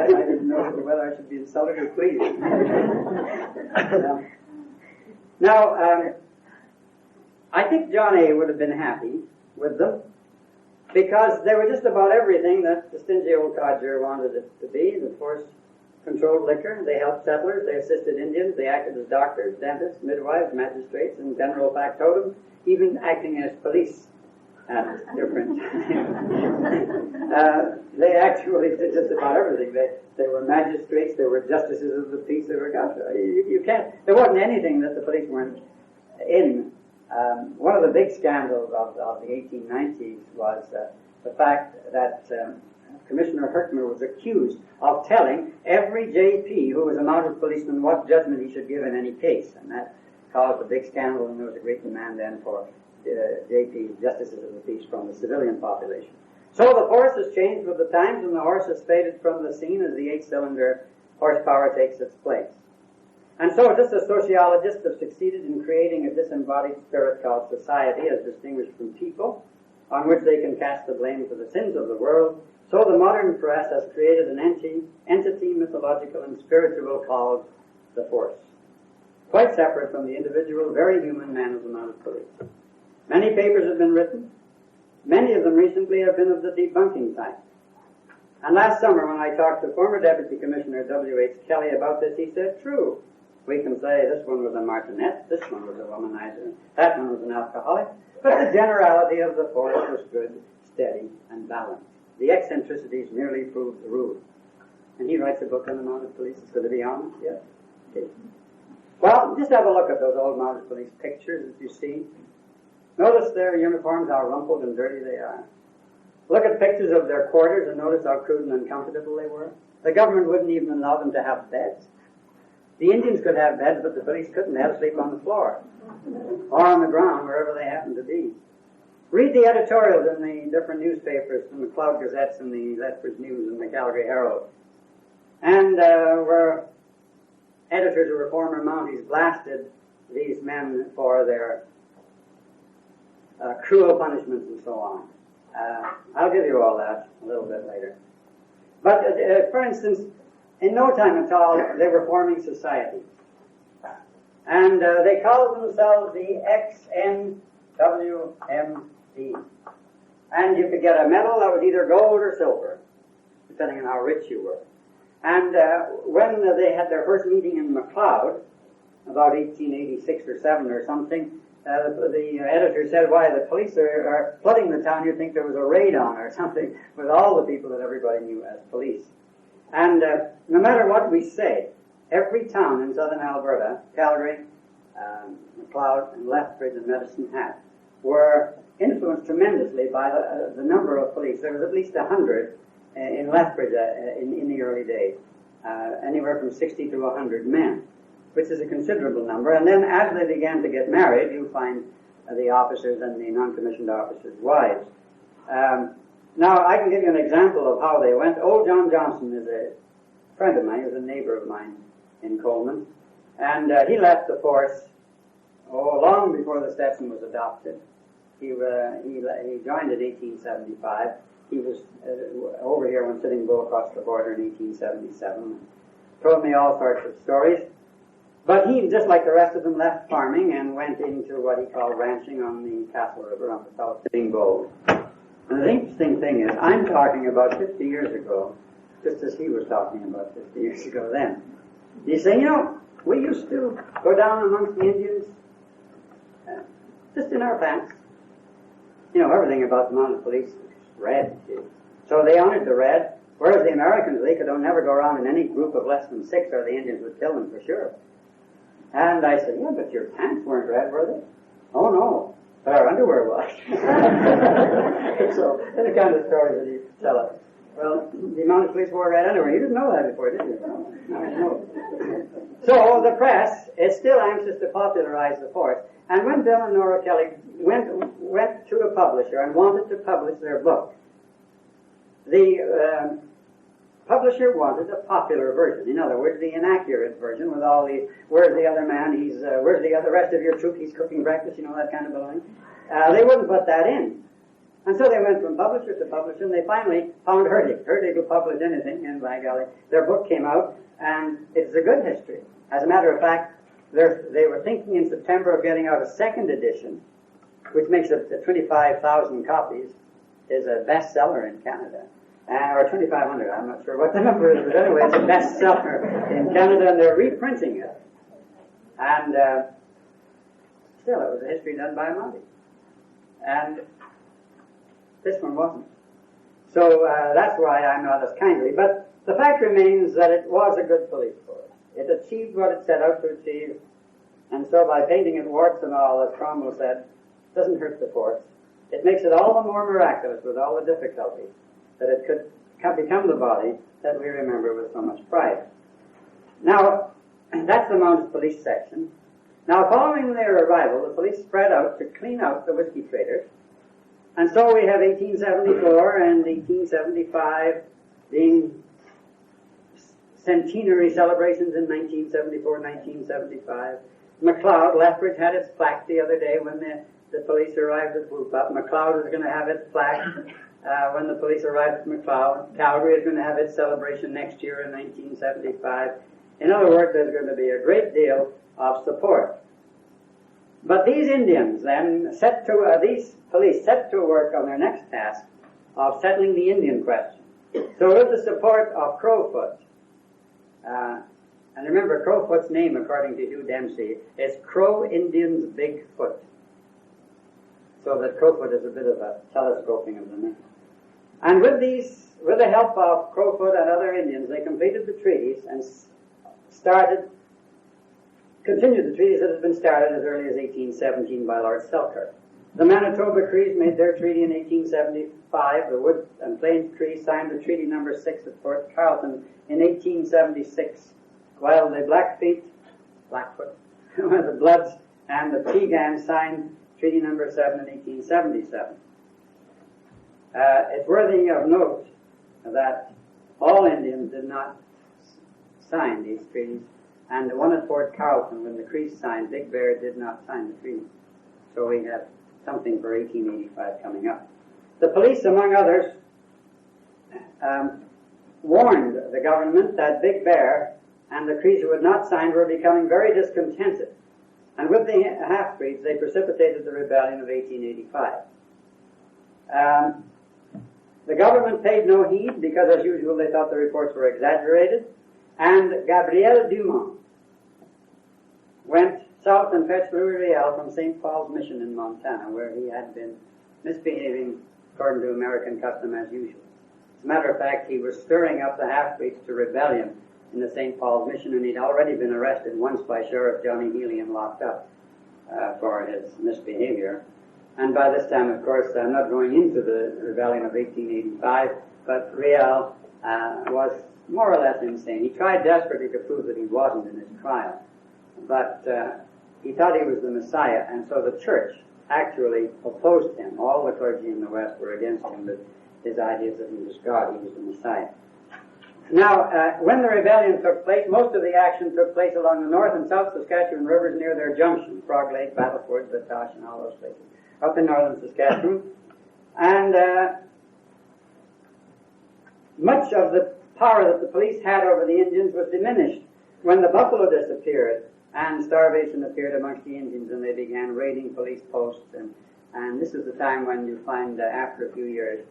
didn't know whether I should be insulted or pleased. Now, I think John A. would have been happy with them, because they were just about everything that the stingy old codger wanted it to be. The force controlled liquor, they helped settlers, they assisted Indians, they acted as doctors, dentists, midwives, magistrates, and general factotums, even acting as police at different they actually did just about everything. They were magistrates, they were justices of the peace, they were, gosh, you can't, there wasn't anything that the police weren't in. One of the big scandals of the 1890s was the fact that Commissioner Hertmer was accused of telling every JP who was a mounted policeman what judgment he should give in any case, and that caused a big scandal, and there was a great demand then for JP, justices of the peace, from the civilian population. So the force has changed with the times, and the horse has faded from the scene as the 8-cylinder horsepower takes its place. And so just as sociologists have succeeded in creating a disembodied spirit called society as distinguished from people, on which they can cast the blame for the sins of the world, so the modern press has created an entity mythological and spiritual called the force, quite separate from the individual, very human man of the mounted police. Many papers have been written. Many of them recently have been of the debunking type. And last summer when I talked to former Deputy Commissioner W.H. Kelly about this, he said, true, we can say this one was a martinet, this one was a womanizer, that one was an alcoholic, but the generality of the force was good, steady, and balanced. The eccentricities merely proved the rule. And he writes a book on the mounted police. It's going to be on it, yes? Okay. Well, just have a look at those old mounted police pictures that you see. Notice their uniforms, how rumpled and dirty they are. Look at pictures of their quarters and notice how crude and uncomfortable they were. The government wouldn't even allow them to have beds. The Indians could have beds, but the police couldn't. They had to sleep on the floor or on the ground, wherever they happened to be. Read the editorials in the different newspapers, the Macleod Gazettes and the Lethbridge News and the Calgary Herald. And where editors who were former Mounties blasted these men for their cruel punishments and so on. I'll give you all that a little bit later. But, for instance, in no time at all, they were forming societies. And they called themselves the NWMP. And you could get a medal that was either gold or silver, depending on how rich you were. And when they had their first meeting in Macleod, about 1886 or 7 or something, the editor said, why, the police are flooding the town, you'd think there was a raid on or something, with all the people that everybody knew as police. And no matter what we say, every town in southern Alberta, Calgary, Macleod, and Lethbridge, and Medicine Hat, were influenced tremendously by the number of police. There was at least 100 in Lethbridge in the early days, anywhere from 60 to 100 men, which is a considerable number. And then as they began to get married, you find the officers and the non-commissioned officers' wives. Now, I can give you an example of how they went. Old John Johnson is a friend of mine. He was a neighbor of mine in Coleman. And he left the force, long before the Stetson was adopted. He joined in 1875. He was over here when Sitting Bull crossed the border in 1877. Told me all sorts of stories. But he, just like the rest of them, left farming and went into what he called ranching on the Castle River on the South Sitting Bull. And the interesting thing is, I'm talking about 50 years ago, just as he was talking about 50 years ago then. He's saying, we used to go down amongst the Indians, just in our pants. Everything about the mounted police was red. So they honored the red, whereas the Americans, they could never go around in any group of less than 6 or the Indians would kill them for sure. And I said, but your pants weren't red, were they? Oh, no. But our underwear was. So, that's the kind of story that he tell us. Well, the mounted police wore red underwear. You didn't know that before, did you? No. So the press is still anxious to popularize the force. And when Bill and Nora Kelly went to a publisher and wanted to publish their book, the publisher wanted a popular version. In other words, the inaccurate version with all the, where's the other man, where's the rest of your troop, he's cooking breakfast, that kind of baloney. They wouldn't put that in. And so they went from publisher to publisher, and they finally found Herdig. Herdig will publish anything, and by golly, their book came out, and it's a good history. As a matter of fact, they were thinking in September of getting out a second edition, which makes it 25,000 copies, is a bestseller in Canada. Or 2,500, I'm not sure what the number is, but anyway, it's a bestseller in Canada, and they're reprinting it. And still, it was a history done by a Mountie. And this one wasn't. So that's why I'm not as kindly. But the fact remains that it was a good police force. It achieved what it set out to achieve. And so by painting it warts and all, as Cromwell said, it doesn't hurt the force. It makes it all the more miraculous with all the difficulties that it could become the body that we remember with so much pride. Now, that's the mounted police section. Now, following their arrival, the police spread out to clean out the whiskey traders. And so we have 1874 and 1875 being centenary celebrations in 1974, 1975. Macleod, Lethbridge had its plaque the other day when the police arrived at Whoop-Up. Macleod is going to have its plaque when the police arrived at Macleod. Calgary is going to have its celebration next year in 1975. In other words, there's going to be a great deal of support. But these Indians then these police set to work on their next task of settling the Indian question. So with the support of Crowfoot, and remember Crowfoot's name, according to Hugh Dempsey, is Crow Indian's Big Foot. So that Crowfoot is a bit of a telescoping of the name. And with the help of Crowfoot and other Indians, they completed the treaties and continued the treaties that had been started as early as 1817 by Lord Selkirk. The Manitoba Crees made their treaty in 1875. The Wood and Plains Crees signed the treaty number 6 at Fort Carlton in 1876, while the Blackfoot, the Bloods and the Piegans signed treaty number 7 in 1877. It's worthy of note that all Indians did not sign these treaties, and the one at Fort Carlton, when the Crees signed, Big Bear did not sign the treaty. So we have something for 1885 coming up. The police, among others, warned the government that Big Bear and the Crees who had not signed were becoming very discontented. And with the half-breeds, they precipitated the rebellion of 1885. The government paid no heed because, as usual, they thought the reports were exaggerated. And Gabriel Dumont went south and fetched Louis Riel from St. Paul's Mission in Montana, where he had been misbehaving according to American custom as usual. As a matter of fact, he was stirring up the half-breeds to rebellion in the St. Paul's Mission, and he'd already been arrested once by Sheriff Johnny Healy and locked up for his misbehavior. And by this time, of course, I'm not going into the rebellion of 1885, but Riel was more or less insane. He tried desperately to prove that he wasn't in his trial, but he thought he was the Messiah, and so the church actually opposed him. All the clergy in the West were against him, but his ideas that he was God, he was the Messiah. Now, when the rebellion took place, most of the action took place along the North and South Saskatchewan rivers near their junction, Frog Lake, Battleford, Batoche, and all those places, up in northern Saskatchewan. And much of the power that the police had over the Indians was diminished when the buffalo disappeared and starvation appeared amongst the Indians, and they began raiding police posts. And this is the time when you find, after a few years,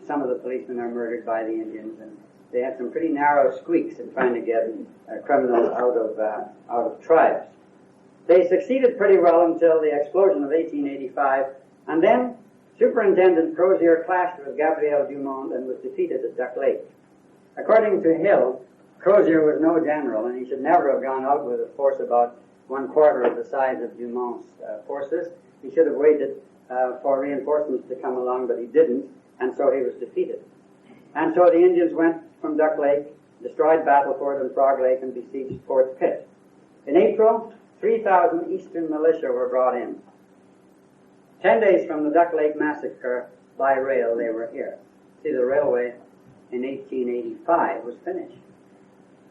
some of the policemen are murdered by the Indians, and they had some pretty narrow squeaks in trying to get criminals out of tribes. They succeeded pretty well until the explosion of 1885, and then Superintendent Crozier clashed with Gabriel Dumont and was defeated at Duck Lake. According to Hill, Crozier was no general, and he should never have gone out with a force about 1/4 of the size of Dumont's forces. He should have waited for reinforcements to come along, but he didn't, and so he was defeated. And so the Indians went from Duck Lake, destroyed Battleford and Frog Lake, and besieged Fort Pitt. In April, 3,000 Eastern militia were brought in. 10 days from the Duck Lake Massacre, by rail, they were here. See, the railway in 1885 was finished.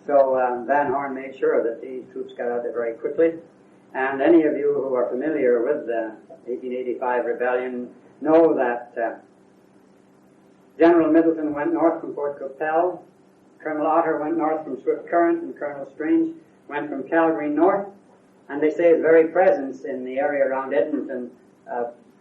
So Van Horn made sure that these troops got out there very quickly. And any of you who are familiar with the 1885 rebellion know that General Middleton went north from Fort Qu'Appelle, Colonel Otter went north from Swift Current, and Colonel Strange went from Calgary north. And they say his very presence in the area around Edmonton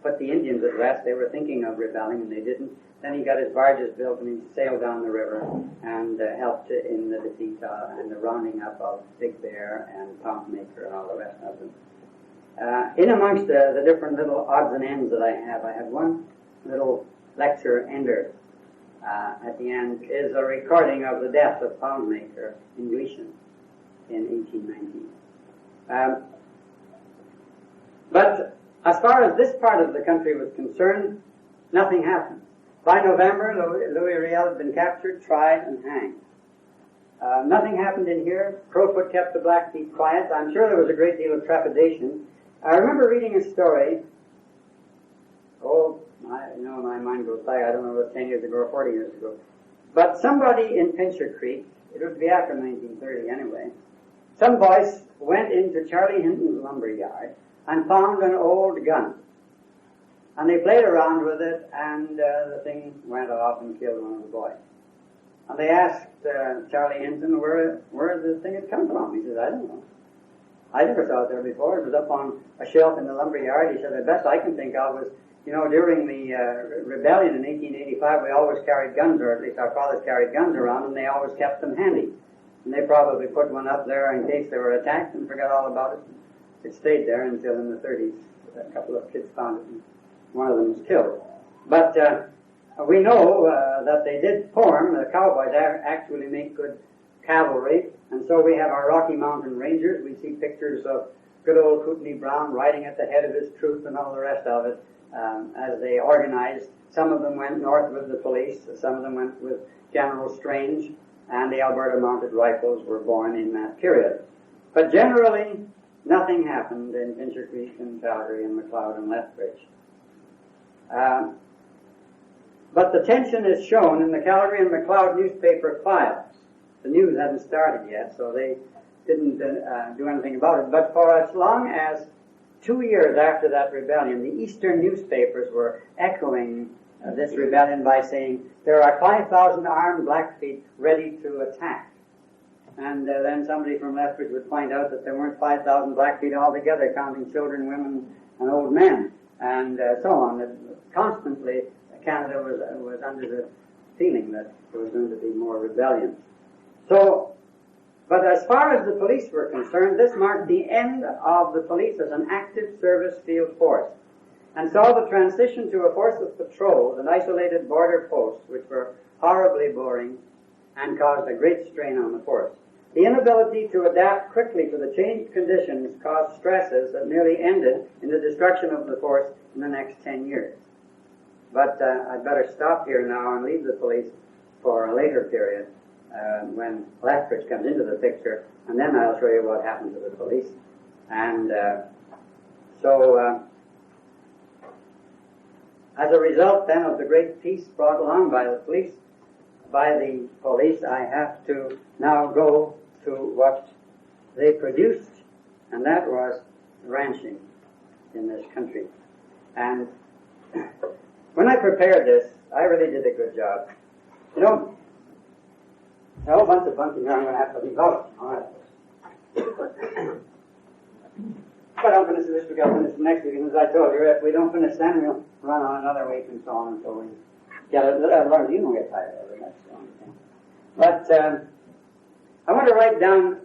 put the Indians at rest. They were thinking of rebelling, and they didn't. Then he got his barges built, and he sailed down the river and helped in the defeat and the rounding up of Big Bear and Poundmaker and all the rest of them. In amongst the different little odds and ends that I have one little lecture ender at the end is a recording of the death of Poundmaker in Gleason in 1819. But as far as this part of the country was concerned, nothing happened. By November, Louis Riel had been captured, tried, and hanged. Nothing happened in here. Crowfoot kept the Blackfeet quiet. I'm sure there was a great deal of trepidation. I remember reading a story. My mind goes back. I don't know if it was 10 years ago or 40 years ago. But somebody in Pincher Creek, it would be after 1930 anyway, some boys went into Charlie Hinton's lumber yard and found an old gun. And they played around with it, and the thing went off and killed one of the boys. And they asked Charlie Hinton where the thing had come from. He said, I don't know. I never saw it there before. It was up on a shelf in the lumber yard. He said, the best I can think of was, during the rebellion in 1885, we always carried guns, or at least our fathers carried guns around, and they always kept them handy. And they probably put one up there in case they were attacked and forgot all about it. It stayed there until in the 30s. A couple of kids found it, and one of them was killed. But we know that they did form. The cowboys actually make good cavalry, and so we have our Rocky Mountain Rangers. We see pictures of good old Kootenai Brown riding at the head of his troop and all the rest of it as they organized. Some of them went north with the police, some of them went with General Strange, and the Alberta Mounted Rifles were born in that period. But generally, nothing happened in Pincher Creek and Calgary and Macleod and Lethbridge. But the tension is shown in the Calgary and Macleod newspaper files. The news hadn't started yet, so they didn't do anything about it. But for as long as 2 years after that rebellion, the eastern newspapers were echoing this rebellion by saying, there are 5,000 armed Blackfeet ready to attack. And then somebody from Lethbridge would find out that there weren't 5,000 Blackfeet altogether, counting children, women, and old men, and so on. Constantly, Canada was under the feeling that there was going to be more rebellion. But as far as the police were concerned, this marked the end of the police as an active service field force, and saw the transition to a force of patrols and isolated border posts, which were horribly boring and caused a great strain on the force. The inability to adapt quickly to the changed conditions caused stresses that nearly ended in the destruction of the force in the next 10 years. But I'd better stop here now and leave the police for a later period when Lethbridge comes into the picture, and then I'll show you what happened to the police. And as a result then of the great peace brought along by the police, by the police, I have to now go to what they produced, and that was ranching in this country. And when I prepared this, I really did a good job. You know, a whole bunch of bunking here I'm going to have to leave out. All right. But I'll finish this week, I'll finish next week, and as I told you, if we don't finish then, we'll run on another week and so on until we get it. As long as you don't get tired of it, that's the only thing. But I want to write down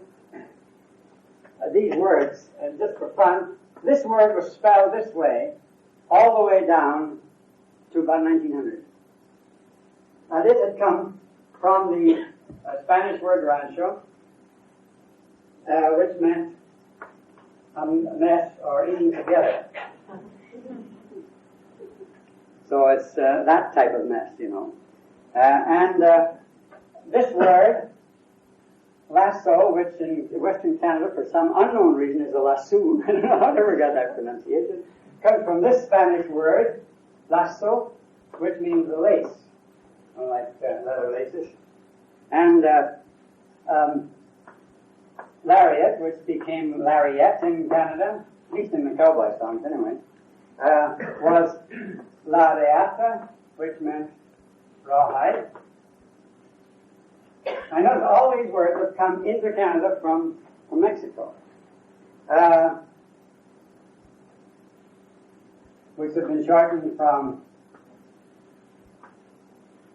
these words, just for fun. This word was spelled this way, all the way down to about 1900. Now this had come from the Spanish word rancho, which meant a mess or eating together. So it's that type of mess, you know. And this word, lasso, which in Western Canada for some unknown reason is a lasso, I don't know how I ever got that pronunciation, comes from this Spanish word, lasso, which means a lace, like leather laces. And lariat, which became lariat in Canada, at least in the cowboy songs anyway, was lariata, which meant rawhide. I notice all these words have come into Canada from Mexico, which have been shortened from,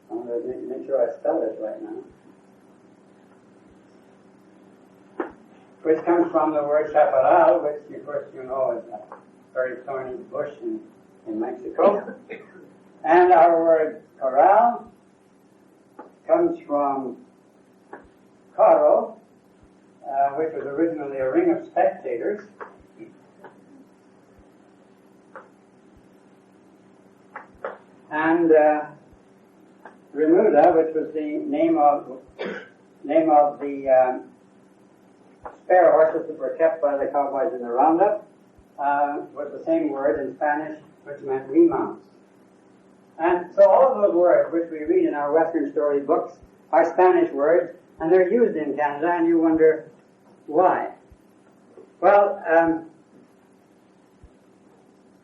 I'm going to make sure I spell this right now, which comes from the word chaparral, which of course you know is a very thorny bush in Mexico. And our word corral comes from coro, which was originally a ring of spectators. And remuda, which was the name of the spare horses that were kept by the cowboys in the roundup, was the same word in Spanish, which meant remounts. And so all of those words which we read in our Western story books are Spanish words, and they're used in Canada, and you wonder why. Well,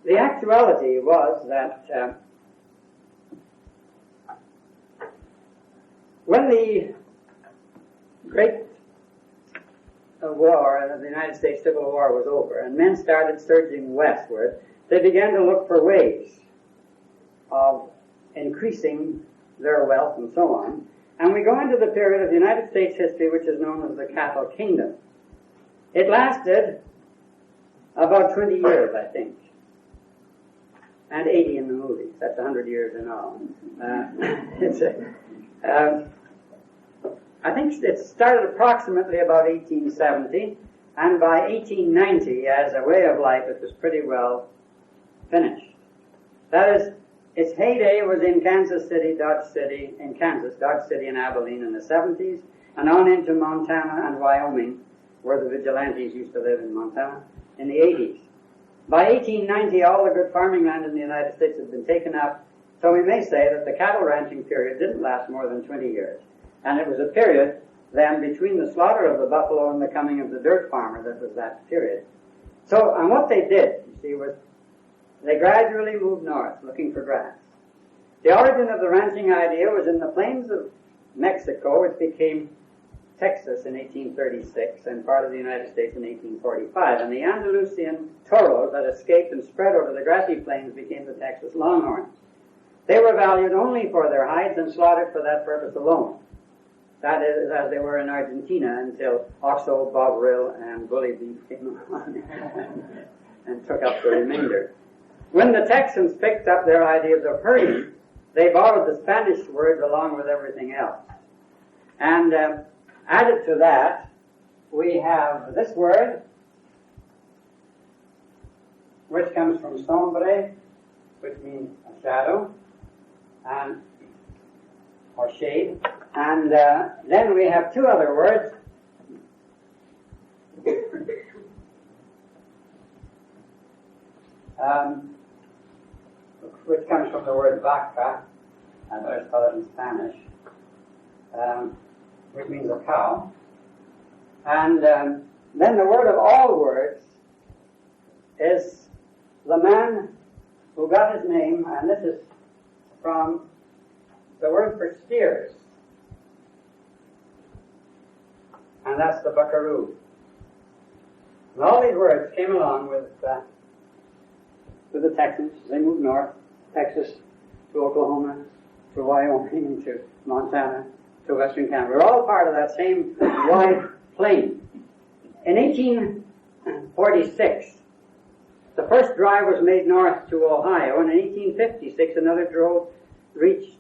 the actuality was that when the Great War, the United States Civil War was over, and men started surging westward, they began to look for ways of increasing their wealth and so on. And we go into the period of United States history which is known as the Cattle Kingdom. It lasted about 20 years, I think, and 80 in the movies. That's 100 years in all. I think it started approximately about 1870, and by 1890, as a way of life, it was pretty well finished. That is, its heyday was in Kansas City, Dodge City and Abilene in the 70s, and on into Montana and Wyoming, where the vigilantes used to live in Montana, in the 80s. By 1890, all the good farming land in the United States had been taken up, so we may say that the cattle ranching period didn't last more than 20 years. And it was a period then between the slaughter of the buffalo and the coming of the dirt farmer that was that period. So, and what they did, you see, was they gradually moved north looking for grass. The origin of the ranching idea was in the plains of Mexico, which became Texas in 1836 and part of the United States in 1845. And the Andalusian toros that escaped and spread over the grassy plains became the Texas Longhorns. They were valued only for their hides and slaughtered for that purpose alone. That is, as they were in Argentina until Oxo, Bovril, and Bully Beef came along and took up the remainder. When the Texans picked up their ideas of herding, they borrowed the Spanish words along with everything else. And added to that, we have this word, which comes from sombre, which means a shadow, and or shade. And then we have two other words. Which comes from the word vaca, as I spell it in Spanish. which means a cow. And then the word of all words is the man who got his name, and this is from the word for steers, and that's the buckaroo. And all these words came along with the Texans. They moved north, Texas, to Oklahoma, to Wyoming, to Montana, to western Canada. We're all part of that same wide plain. In 1846, the first drive was made north to Ohio, and in 1856 another drove reached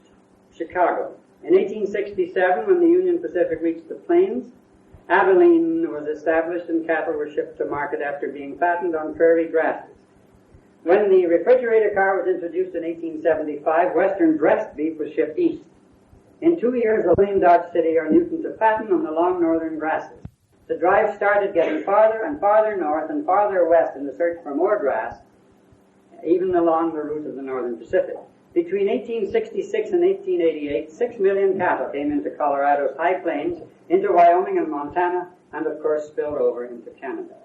Chicago. In 1867, when the Union Pacific reached the plains, Abilene was established and cattle were shipped to market after being fattened on prairie grasses. When the refrigerator car was introduced in 1875, western breast beef was shipped east. In 2 years, Elaine, Dodge City, or Newton to fatten on the long northern grasses. The drive started getting farther and farther north and farther west in the search for more grass, even along the route of the northern Pacific. Between 1866 and 1888, 6 million cattle came into Colorado's high plains, into Wyoming and Montana, and of course spilled over into Canada.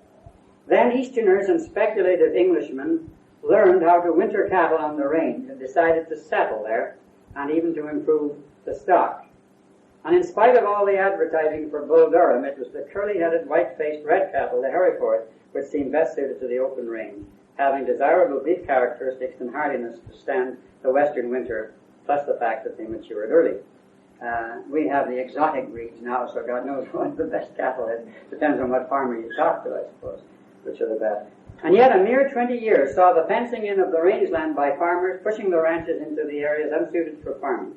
Then Easterners and speculative Englishmen learned how to winter cattle on the range and decided to settle there and even to improve the stock. And in spite of all the advertising for Bull Durham, it was the curly-headed, white-faced red cattle, the Hereford, which seemed best suited to the open range, having desirable beef characteristics and hardiness to stand the western winter, plus the fact that they matured early. We have the exotic breeds now, so God knows what the best cattle is. Depends on what farmer you talk to, I suppose, which are the best. And yet a mere 20 years saw the fencing in of the rangeland by farmers, pushing the ranches into the areas unsuited for farming.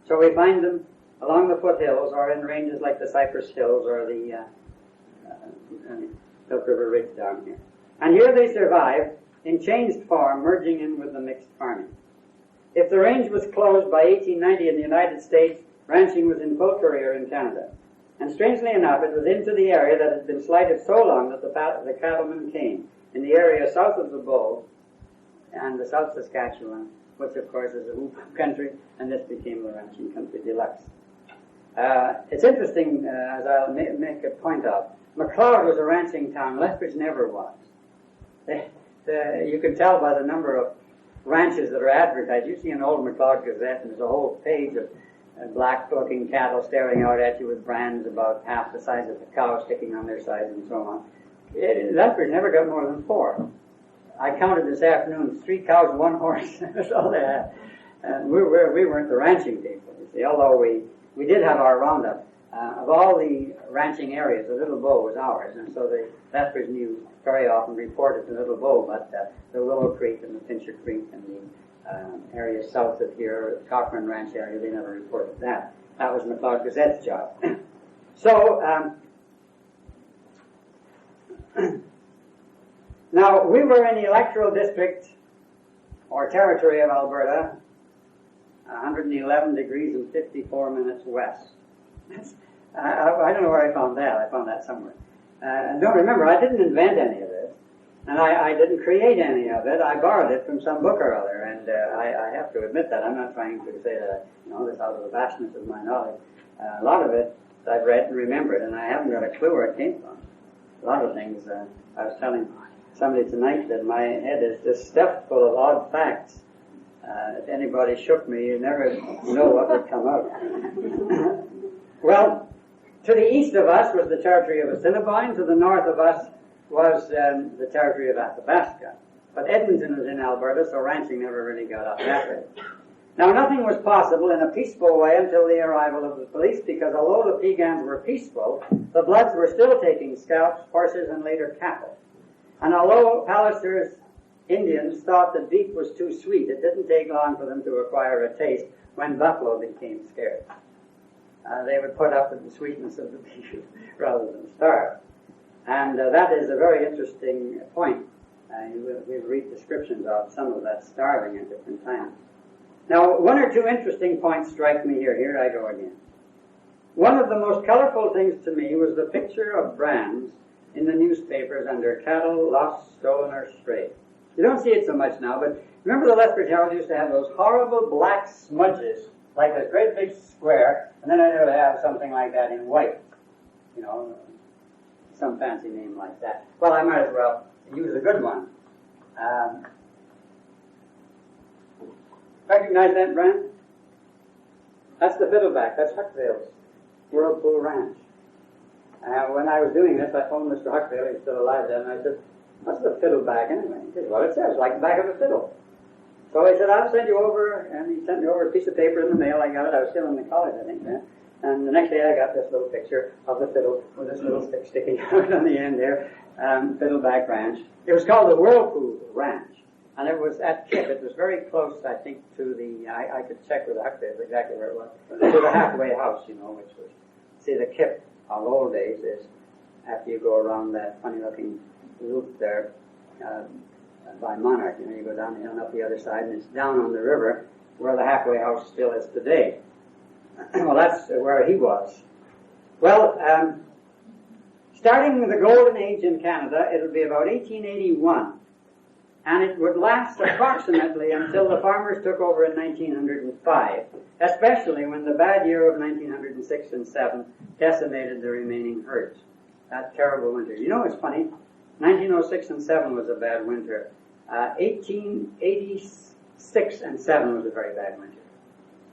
So we find them along the foothills or in ranges like the Cyphers Hills or the Milk River Ridge down here. And here they survive in changed form, merging in with the mixed farming. If the range was closed by 1890 in the United States, ranching was in full career in Canada. And strangely enough, it was into the area that had been slighted so long that the cattlemen came, in the area south of the Bull and the South Saskatchewan, which of course is a whoop country, and this became the ranching country deluxe. It's interesting, as I'll make a point of, Macleod was a ranching town. Lethbridge never was. You can tell by the number of ranches that are advertised. You see an old Macleod Gazette, and there's a whole page of black-looking cattle staring out at you with brands about half the size of the cow sticking on their sides and so on. Lethbridge never got more than 4. I counted this afternoon 3 cows and 1 horse. That's all they had. And we weren't the ranching people, you see, although we did have our roundup. Of all the ranching areas, the Little Bow was ours, and so the Lethbridge News very often reported the Little Bow, but the Willow Creek and the Pincher Creek and the area south of here, the Cochrane Ranch area, they never reported that. That was Macleod Gazette's job. So, now, we were in the electoral district or territory of Alberta, 111 degrees and 54 minutes west. I don't know where I found that. I found that somewhere. Don't remember, I didn't invent any of this, and I didn't create any of it. I borrowed it from some book or other, and I have to admit that. I'm not trying to say that I know this out of the vastness of my knowledge. A lot of it I've read and remembered, and I haven't got a clue where it came from. A lot of things, I was telling somebody tonight that my head is just stuffed full of odd facts. If anybody shook me, you never know what would come out. Well, to the east of us was the territory of Assiniboine. To the north of us was the territory of Athabasca. But Edmonton was in Alberta, so ranching never really got up that way. Now, nothing was possible in a peaceful way until the arrival of the police, because although the Piegans were peaceful, the Bloods were still taking scalps, horses, and later cattle. And although Palliser's Indians thought that beef was too sweet, it didn't take long for them to acquire a taste when buffalo became scarce. They would put up with the sweetness of the beef rather than starve. And that is a very interesting point. We'll read descriptions of some of that starving at different times. Now, 1 or 2 interesting points strike me here. Here I go again. One of the most colorful things to me was the picture of brands in the newspapers under cattle lost, stolen, or strayed. You don't see it so much now, but remember the Lethbridge Herald used to have those horrible black smudges like this great big square, and then it would have something like that in white, you know, some fancy name like that. Well, I might as well use a good one. Recognize that brand? That's the Fiddleback. That's Huckville's Whirlpool Ranch. When I was doing this, I phoned Mr. Huckville, he's still alive then, and I said, "What's the Fiddleback anyway?" He said, "Well, it says, like the back of a fiddle." So he said, "I'll send you over," and he sent me over a piece of paper in the mail. I got it. I was still in the college, I think, then. And the next day I got this little picture of the fiddle with this little stick sticking out on the end there, Fiddleback Ranch. It was called the Whirlpool Ranch. And it was at Kip. It was very close, I think, to the, I could check with Huckville exactly where it was, to the halfway house, you know, which was, see, the Kip of old days is after you go around that funny-looking loop there by Monarch. You know, you go down the hill and up the other side, and it's down on the river where the halfway house still is today. Well, that's where he was. Well, starting the Golden Age in Canada, it'll be about 1881. And it would last approximately until the farmers took over in 1905, especially when the bad year of 1906 and 7 decimated the remaining herds. That terrible winter. You know, it's funny, 1906 and 7 was a bad winter. 1886 and 7 was a very bad winter.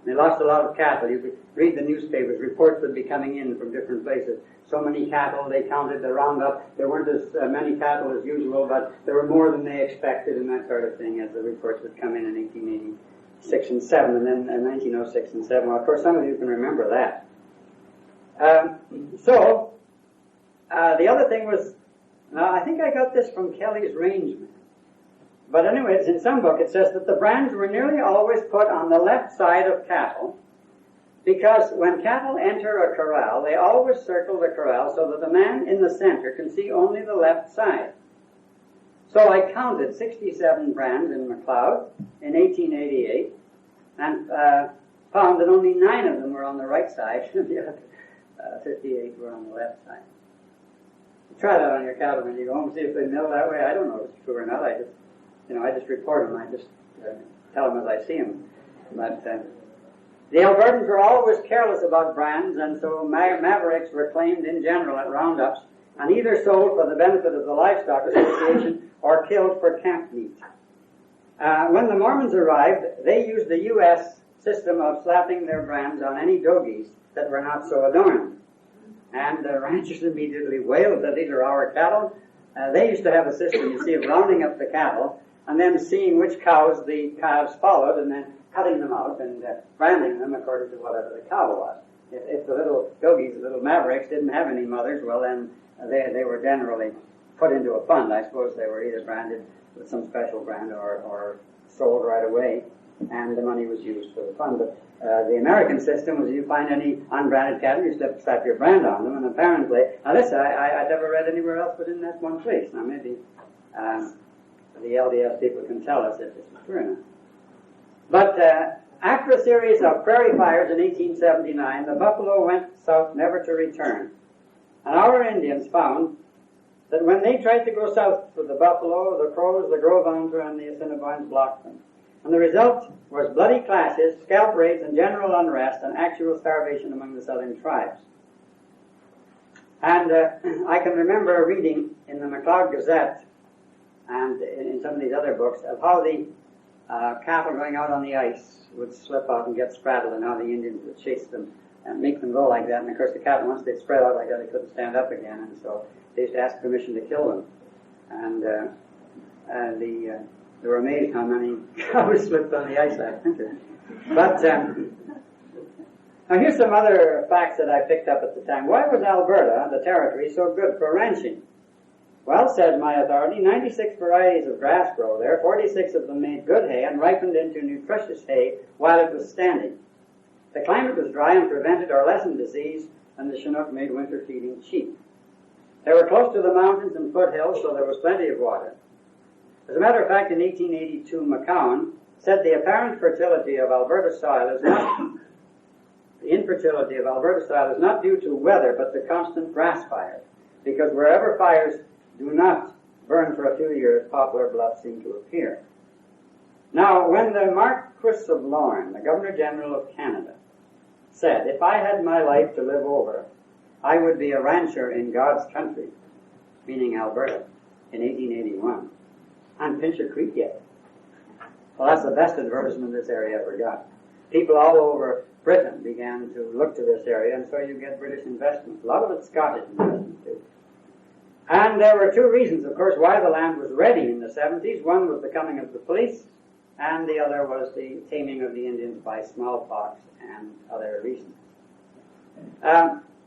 They lost a lot of cattle. You could read the newspapers. Reports would be coming in from different places. So many cattle, they counted the roundup. There weren't as many cattle as usual, but there were more than they expected and that sort of thing as the reports would come in 1886 and 7, and then 1906 and 7. Well, of course, some of you can remember that. The other thing was, I think I got this from Kelly's Rangeman. But anyways, in some book it says that the brands were nearly always put on the left side of cattle, because when cattle enter a corral, they always circle the corral so that the man in the center can see only the left side. So I counted 67 brands in Macleod in 1888 and found that only 9 of them were on the right side and the other 58 were on the left side. Try that on your cattle when you go home, see if they mill that way. I don't know if it's true or not. I just report them. I just tell them as I see them. But the Albertans were always careless about brands, and so mavericks were claimed in general at roundups, and either sold for the benefit of the Livestock Association or killed for camp meat. When the Mormons arrived, they used the U.S. system of slapping their brands on any dogies that were not so adorned. And the ranchers immediately wailed that these are our cattle. They used to have a system, you see, of rounding up the cattle and then seeing which cows the calves followed and then cutting them out and branding them according to whatever the cow was. If the little dogies, the little mavericks, didn't have any mothers, well then they were generally put into a fund. I suppose they were either branded with some special brand or sold right away, and the money was used for the fund. But the American system was you find any unbranded cattle, you slap your brand on them, and apparently, now this I never read anywhere else but in that one place. Now maybe the LDS people can tell us if this is true or not. But after a series of prairie fires in 1879, the buffalo went south never to return. And our Indians found that when they tried to go south for the buffalo, the Crows, the Gros Ventre, and the Assiniboines blocked them. And the result was bloody clashes, scalp raids, and general unrest, and actual starvation among the southern tribes. And I can remember reading in the Macleod Gazette and in some of these other books of how the cattle going out on the ice would slip out and get spraddled, and how the Indians would chase them and make them go like that. And of course the cattle, once they'd spread out like that, they couldn't stand up again, and so they used to ask permission to kill them. And they were amazed how many cows slipped on the ice that winter. But now here's some other facts that I picked up at the time. Why was Alberta, the territory, so good for ranching? Well, said my authority, 96 varieties of grass grow there, 46 of them made good hay and ripened into nutritious hay while it was standing. The climate was dry and prevented or lessened disease, and the Chinook made winter feeding cheap. They were close to the mountains and foothills, so there was plenty of water. As a matter of fact, in 1882, McCown said the apparent fertility of Alberta soil is not the infertility of Alberta soil is not due to weather, but to constant grass fires, because wherever fires do not burn for a few years, poplar bluffs seem to appear. Now, when the Marquis of Lorne, the Governor-General of Canada, said, if I had my life to live over, I would be a rancher in God's country, meaning Alberta, in 1881, on Pincher Creek yet. Well, that's the best advertisement this area ever got. People all over Britain began to look to this area, and so you get British investment. A lot of it's Scottish investment, too. And there were two reasons, of course, why the land was ready in the 70s. One was the coming of the police, and the other was the taming of the Indians by smallpox and other reasons.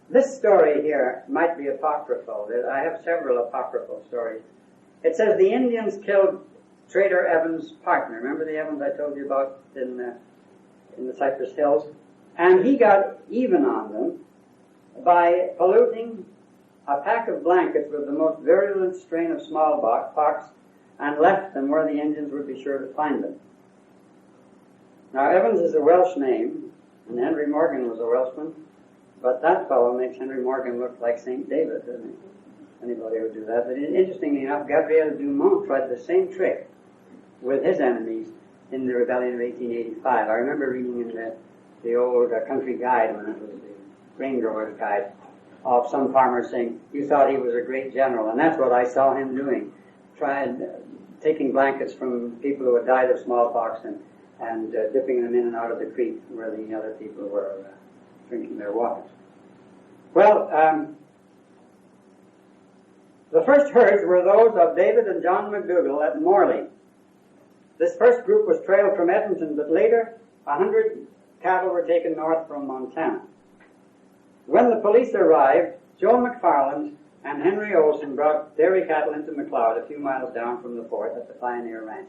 This story here might be apocryphal. I have several apocryphal stories. It says the Indians killed Trader Evans' partner. Remember the Evans I told you about in the Cyphers Hills? And he got even on them by polluting a pack of blankets with the most virulent strain of smallpox and left them where the Indians would be sure to find them. Now, Evans is a Welsh name, and Henry Morgan was a Welshman, but that fellow makes Henry Morgan look like St. David, doesn't he? Anybody would do that. But interestingly enough, Gabriel Dumont tried the same trick with his enemies in the rebellion of 1885. I remember reading in the old country guide, when it was the grain growers guide, of some farmers saying, you thought he was a great general, and that's what I saw him doing. Taking blankets from people who had died of smallpox and dipping them in and out of the creek where the other people were drinking their water. Well, the first herds were those of David and John McDougall at Morley. This first group was trailed from Edmonton, but later 100 cattle were taken north from Montana. When the police arrived, Joe McFarland and Henry Olson brought dairy cattle into Macleod, a few miles down from the fort at the Pioneer Ranch.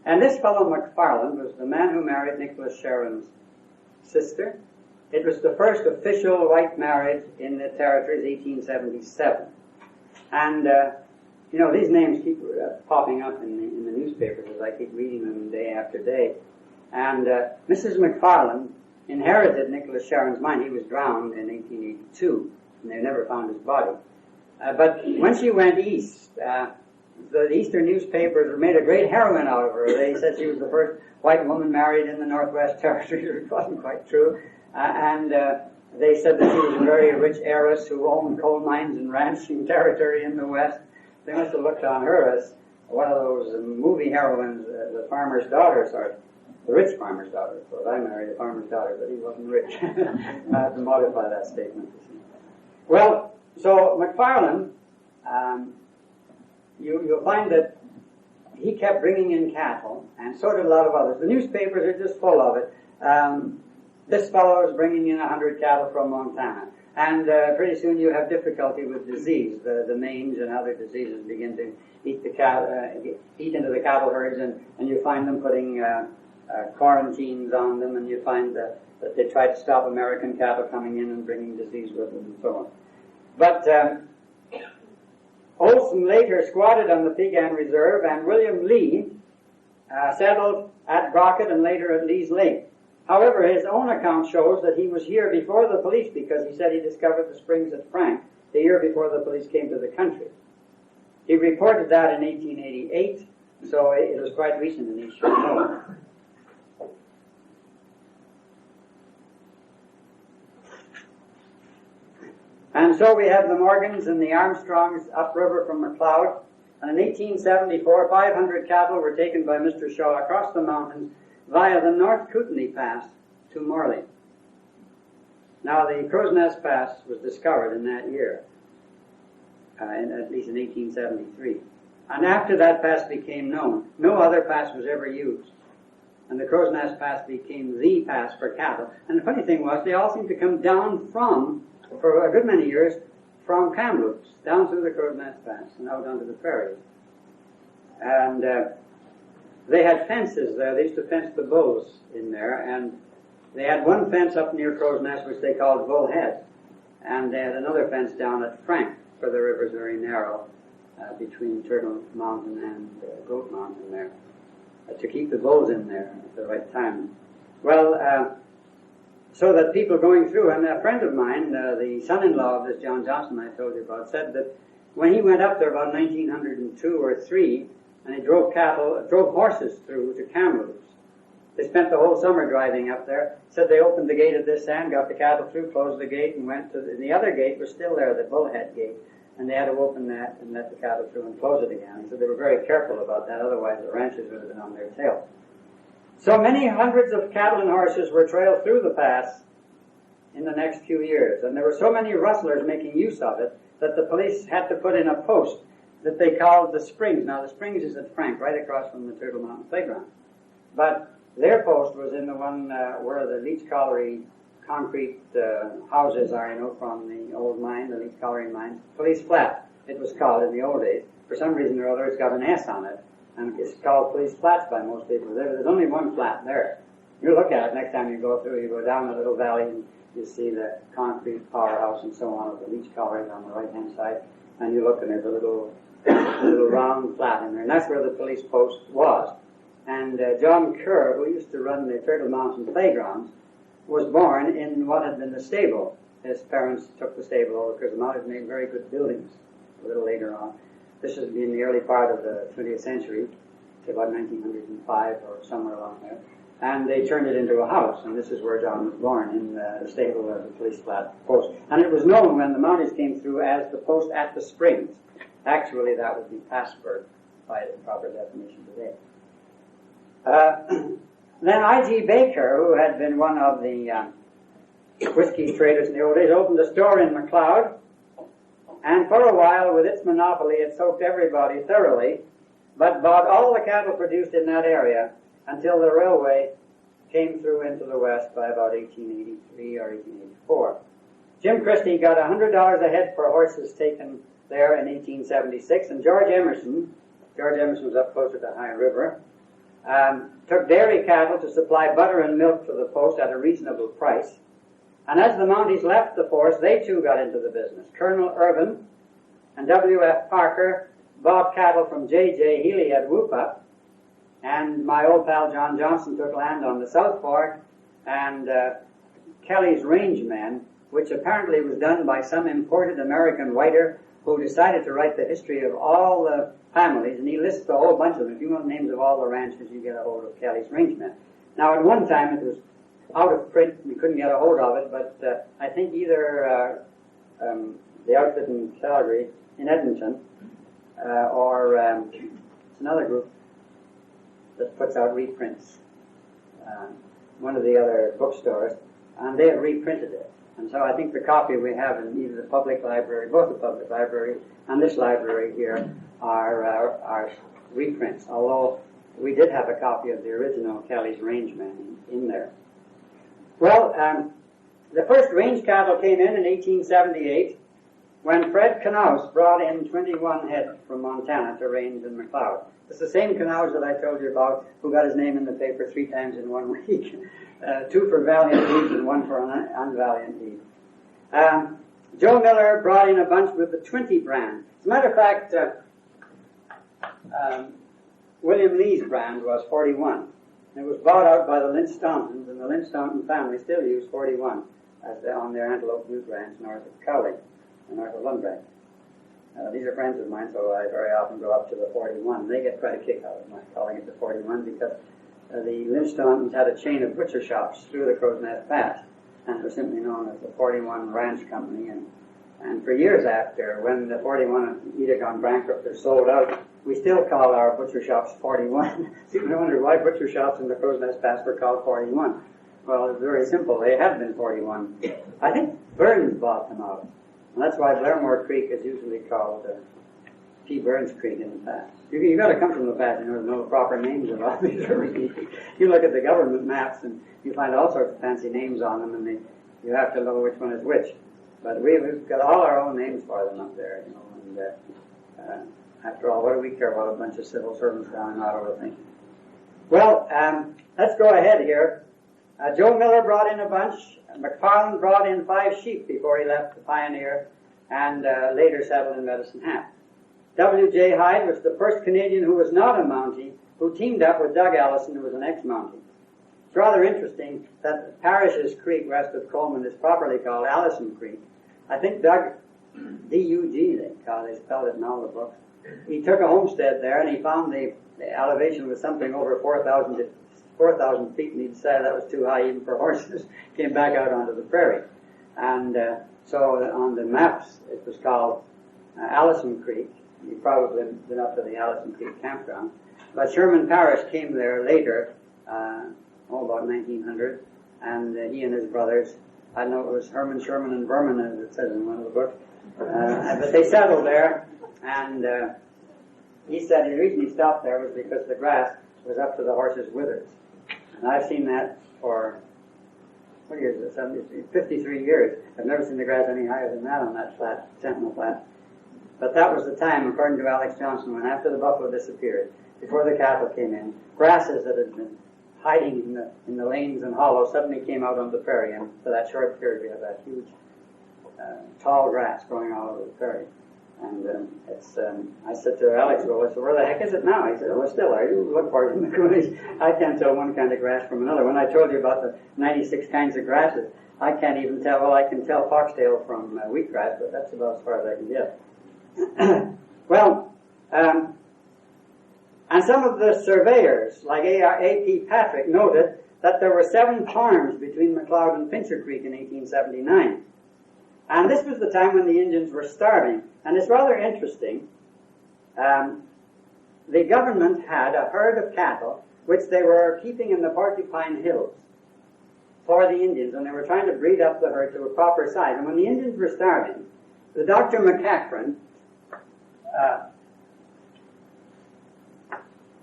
And this fellow McFarland was the man who married Nicholas Herron's sister. It was the first official white marriage in the territories, 1877. And, these names keep popping up in the newspapers as I keep reading them day after day. And Mrs. McFarland inherited Nicholas Herron's mine. He was drowned in 1882, and they never found his body. But when she went east, the eastern newspapers made a great heroine out of her. They said she was the first white woman married in the Northwest Territories, which wasn't quite true. And they said that she was a very rich heiress who owned coal mines and ranching territory in the West. They must have looked on her as one of those movie heroines, the farmer's daughter sort. The rich farmer's daughter. So I married a farmer's daughter, but he wasn't rich. I have to modify that statement. Well, so McFarland, you'll find that he kept bringing in cattle, and so did a lot of others. The newspapers are just full of it. This fellow is bringing in 100 cattle from Montana. And pretty soon you have difficulty with disease. The mange and other diseases begin to eat into the cattle herds, and you find them putting quarantines on them, and you find that they try to stop American cattle coming in and bringing disease with them and so on. But Olson later squatted on the Piegan Reserve, and William Lee settled at Brockett and later at Lee's Lake. However, his own account shows that he was here before the police, because he said he discovered the springs at Frank the year before the police came to the country. He reported that in 1888, so it was quite recent, and he should know. And so we have the Morgans and the Armstrongs upriver from Macleod. And in 1874, 500 cattle were taken by Mr. Shaw across the mountains via the North Kootenai Pass to Morley. Now, the Crow's Nest Pass was discovered in that year, at least in 1873. And after that pass became known, no other pass was ever used. And the Crow's Nest Pass became the pass for cattle. And the funny thing was, they all seemed to come down for a good many years, from Kamloops, down through the Crow's Nest Pass and out onto the prairies. And they had fences there. They used to fence the bulls in there, and they had one fence up near Crow's Nest, which they called Bull Head, and they had another fence down at Frank, for the river's very narrow, between Turtle Mountain and Goat Mountain there, to keep the bulls in there at the right time. Well, so that people going through, and a friend of mine, the son-in-law of this John Johnson I told you about, said that when he went up there about 1902 or 3, and he drove horses through to Kamloops. They spent the whole summer driving up there. Said they opened the gate at this end, got the cattle through, closed the gate, and went to the other gate was still there, the Bullhead Gate, and they had to open that and let the cattle through and close it again. He said they were very careful about that, otherwise the ranchers would have been on their tail. So many hundreds of cattle and horses were trailed through the pass in the next few years, and there were so many rustlers making use of it that the police had to put in a post that they called the Springs. Now the Springs is at Frank, right across from the Turtle Mountain Playground. But their post was in the one where the Leach Colliery concrete houses are, from the old mine, the Leach Colliery mine. Police Flat, it was called in the old days. For some reason or other, it's got an S on it, and it's called Police Flats by most people. There's only one flat there. You look at it next time you go through. You go down the little valley, and you see the concrete powerhouse and so on of the Leach Colliery on the right-hand side, and you look and there's a little round flat in there, and that's where the police post was. And John Kerr, who used to run the Turtle Mountain Playgrounds, was born in what had been the stable. His parents took the stable over because the Mounties made very good buildings a little later on. This has been the early part of the 20th century, to about 1905 or somewhere along there. And they turned it into a house, and this is where John was born, in the stable of the Police Flat post. And it was known when the Mounties came through as the post at the Springs. Actually, that would be Passburg by the proper definition today. Then I.G. Baker, who had been one of the whiskey traders in the old days, opened a store in Macleod, and for a while, with its monopoly, it soaked everybody thoroughly, but bought all the cattle produced in that area until the railway came through into the west by about 1883 or 1884. Jim Christie got $100 a head for horses taken there in 1876, and George Emerson was up closer to High River, took dairy cattle to supply butter and milk for the post at a reasonable price. And as the Mounties left the force, they too got into the business. Colonel Irvin and W.F. Parker bought cattle from J.J. Healy at Whoop-Up, and my old pal John Johnson took land on the South Fork, and Kelly's Rangemen, which apparently was done by some imported American writer who decided to write the history of all the families, and he lists a whole bunch of them. If you know the names of all the ranches, you get a hold of Kelly's Rangemen. Now, at one time, it was out of print. We couldn't get a hold of it, but I think either the outfit in Calgary, in Edmonton, or it's another group that puts out reprints, one of the other bookstores, and they have reprinted it. And so I think the copy we have in either the public library, both the public library and this library here, are reprints, although we did have a copy of the original Kelly's Rangemen in there. Well, the first range cattle came in 1878 when Fred Knaus brought in 21 head from Montana to range in Macleod. It's the same Knaus that I told you about, who got his name in the paper 3 times in 1 week. 2 for valiant deeds and 1 for unvaliant deeds. Joe Miller brought in a bunch with the 20 brand. As a matter of fact, William Lee's brand was 41. It was bought out by the Lynch Stauntons, and the Lynch Staunton family still use 41 on their Antelope Butte Ranch north of Cowley, north of Lundbeck. These are friends of mine, so I very often go up to the 41. They get quite a kick out of my calling it the 41 because the Lynch Stauntons had a chain of butcher shops through the Crow's Nest Pass, and it was simply known as the 41 Ranch Company. And for years after, when the 41 either gone bankrupt or sold out, we still call our butcher shops 41. People wonder why butcher shops in the Crow's Nest Pass were called 41. Well, it's very simple. They have been 41. I think Burns bought them out. And that's why Blairmore Creek is usually called P. Burns Creek in the past. You got to come from the past in order to know the proper names of all these rivers. You look at the government maps and you find all sorts of fancy names on them, and you have to know which one is which. But we've got all our own names for them up there, and after all, what do we care about a bunch of civil servants down in Ottawa thinking? Well, let's go ahead here. Joe Miller brought in a bunch. McFarland brought in 5 sheep before he left the Pioneer, and later settled in Medicine Hat. W.J. Hyde was the first Canadian who was not a Mountie, who teamed up with Doug Allison, who was an ex-Mountie. It's rather interesting that Parrish's Creek west of Coleman is properly called Allison Creek. I think Doug, D-U-G, they spelled it in all the books. he took a homestead there, and he found the elevation was something over 4,000 feet, and he decided that was too high even for horses. Came back out onto the prairie. And so on the maps, it was called Allison Creek. You've probably been up to the Allison Creek campground. But Sherman Parrish came there later, about 1900, and he and his brothers, I know it was Herman, Sherman, and Verman, as it says in one of the books, but they settled there, and he said the reason he stopped there was because the grass was up to the horses' withers. And I've seen that for, what years is it, 53 years. I've never seen the grass any higher than that on that flat, Sentinel Flat. But that was the time, according to Alex Johnson, when after the buffalo disappeared, before the cattle came in, grasses that had been hiding in the lanes and hollows suddenly came out on the prairie, and for that short period we had that huge tall grass growing all over the prairie. And I said to Alex, well, I said, where the heck is it now? He said, well, still, are you? Look for it in the country. I can't tell one kind of grass from another. When I told you about the 96 kinds of grasses, I can't even tell, well, I can tell foxtail from wheatgrass, but that's about as far as I can get. Well, and some of the surveyors, like A.P. Patrick, noted that there were 7 farms between Macleod and Pincher Creek in 1879. And this was the time when the Indians were starving. And it's rather interesting. The government had a herd of cattle which they were keeping in the Porcupine Hills for the Indians, and they were trying to breed up the herd to a proper size. And when the Indians were starving, the Dr. Massacre,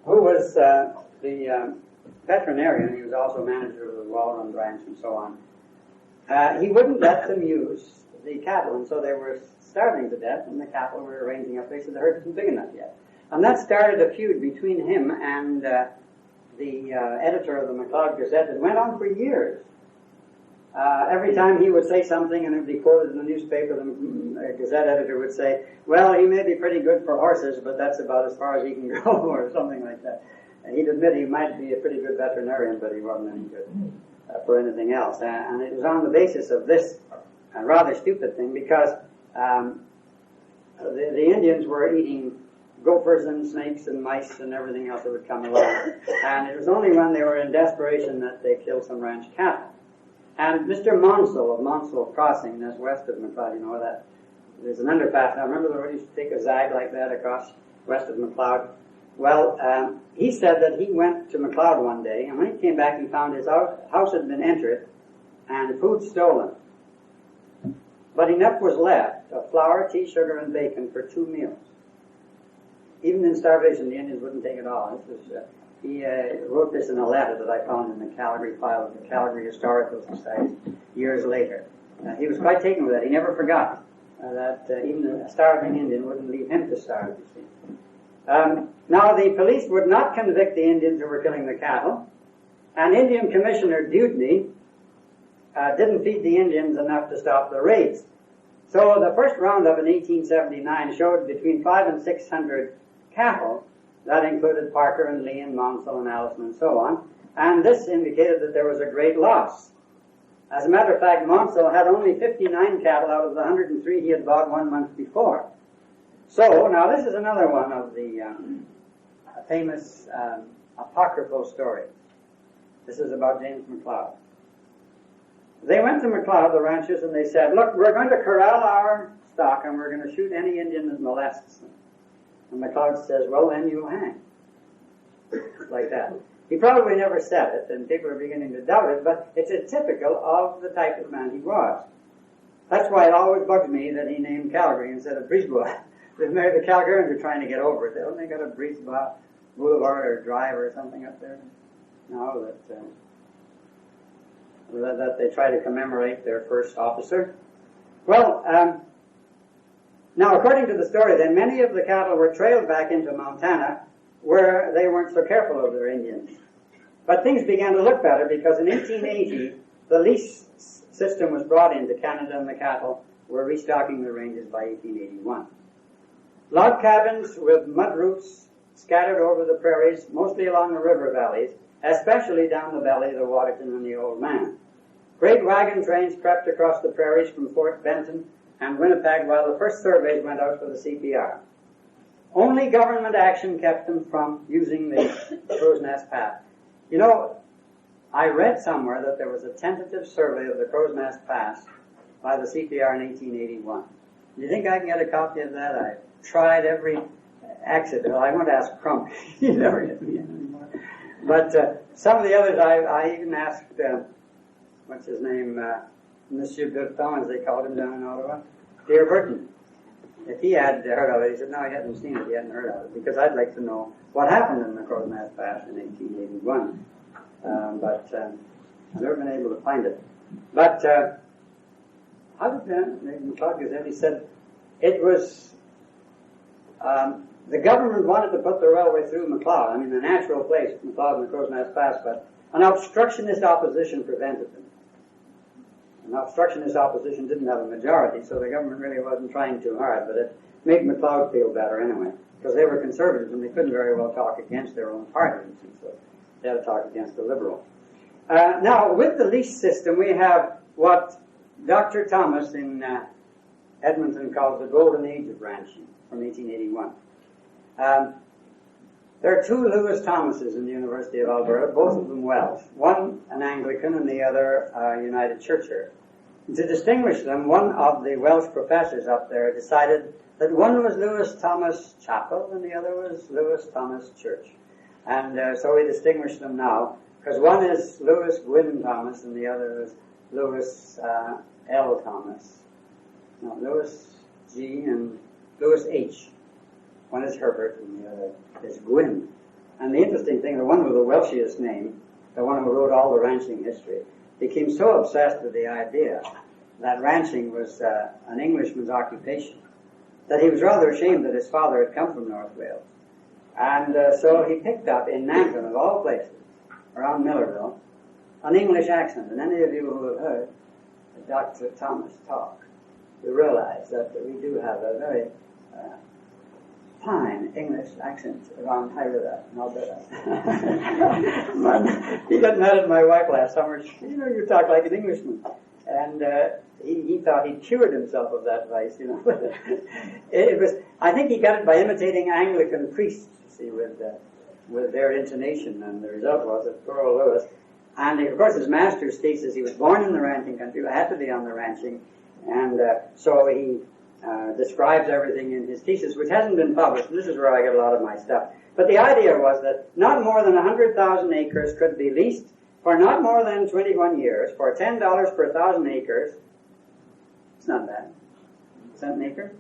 who was the veterinarian, he was also manager of the Whirlpool Ranch and so on, he wouldn't let them use the cattle, and so they were starving to death, and the cattle were ranging up. They said the herd isn't big enough yet. And that started a feud between him and the editor of the Macleod Gazette. It went on for years. Every time he would say something and it would be quoted in the newspaper, the Gazette editor would say, well, he may be pretty good for horses, but that's about as far as he can go, or something like that. And he'd admit he might be a pretty good veterinarian, but he wasn't any good for anything else. And it was on the basis of this rather stupid thing, because the Indians were eating gophers and snakes and mice and everything else that would come along. And it was only when they were in desperation that they killed some ranch cattle. And Mr. Monsell of Monsell Crossing, that's west of Macleod, you know that. There's an underpass. Now remember the road used to take a zag like that across west of Macleod? Well, he said that he went to Macleod one day, and when he came back he found his house had been entered and food stolen. But enough was left of flour, tea, sugar, and bacon for 2 meals. Even in starvation, the Indians wouldn't take it all. This was, he wrote this in a letter that I found in the Calgary file of the Calgary Historical Society years later. He was quite taken with that. He never forgot that even a starving Indian wouldn't leave him to starve, you see. Now, the police would not convict the Indians who were killing the cattle, and Indian Commissioner Dewdney didn't feed the Indians enough to stop the raids. So the first roundup in 1879 showed between 500 and 600 cattle. That included Parker and Lee and Monsell and Allison and so on. And this indicated that there was a great loss. As a matter of fact, Monsell had only 59 cattle out of the 103 he had bought 1 month before. So, now this is another one of the famous apocryphal stories. This is about James Macleod. They went to Macleod, the ranchers, and they said, look, we're going to corral our stock and we're going to shoot any Indian that molests them. And Macleod says, well, then you hang. Like that. He probably never said it, and people are beginning to doubt it, but it's a typical of the type of man he was. That's why it always bugs me that he named Calgary instead of Brisbane. The Calgarians are trying to get over it. Don't they got a Brisbane Boulevard or Drive or something up there? No, that they try to commemorate their first officer. Well, now according to the story, then many of the cattle were trailed back into Montana, where they weren't so careful of their Indians. But things began to look better, because in 1880, the lease system was brought into Canada, and the cattle were restocking the ranges by 1881. Log cabins with mud roofs scattered over the prairies, mostly along the river valleys, especially down the belly of the Waterton and the Old Man. Great wagon trains crept across the prairies from Fort Benton and Winnipeg, while the first surveys went out for the CPR. Only government action kept them from using the Crow's Nest Pass. You know, I read somewhere that there was a tentative survey of the Crow's Nest Pass by the CPR in 1881. Do you think I can get a copy of that? I tried every exit. Well, I won't ask Crump. He never get me in anymore. But some of the others, I even asked, what's his name, Monsieur Burton, as they called him down in Ottawa, Dear Burton. If he had heard of it, he said, no, he hadn't seen it, he hadn't heard of it, because I'd like to know what happened in the Crow's Nest Pass in 1881. But I've never been able to find it. But how did McLeod Gazette, he said, it was, the government wanted to put the railway through Macleod, I mean, the natural place, Macleod and the Crow's Nest Pass, but an obstructionist opposition prevented them. An obstructionist opposition didn't have a majority, so the government really wasn't trying too hard, but it made Macleod feel better anyway, because they were conservatives and they couldn't very well talk against their own party, so they had to talk against the Liberal. Now, with the lease system, we have what Dr. Thomas in Edmonton calls the golden age of ranching from 1881. There are two Lewis Thomases in the University of Alberta, both of them Welsh. One an Anglican and the other a United Churcher. To distinguish them, one of the Welsh professors up there decided that one was Lewis Thomas Chapel and the other was Lewis Thomas Church. And so we distinguish them now, because one is Lewis Gwynn Thomas and the other is Lewis L. Thomas. No, Lewis G. and Lewis H. One is Herbert and the other is Gwynn. And the interesting thing, the one with the Welshiest name, the one who wrote all the ranching history, became so obsessed with the idea that ranching was an Englishman's occupation that he was rather ashamed that his father had come from North Wales. And so he picked up in Nanton, of all places, around Millerville, an English accent. And any of you who have heard Dr. Thomas talk, you realize that we do have a very fine English accent around High River in Alberta. He got mad at my wife last summer. You know, you talk like an Englishman. And he thought he'd cured himself of that vice, you know. It was, I think he got it by imitating Anglican priests, you see, with their intonation. And the result was that poor old Lewis, and of course his master's thesis, he was born in the ranching country, had to be on the ranching, and so he describes everything in his thesis, which hasn't been published. This is where I get a lot of my stuff. But the idea was that not more than 100,000 acres could be leased for not more than 21 years for $10 per 1,000 acres. It's not bad. Cent an acre.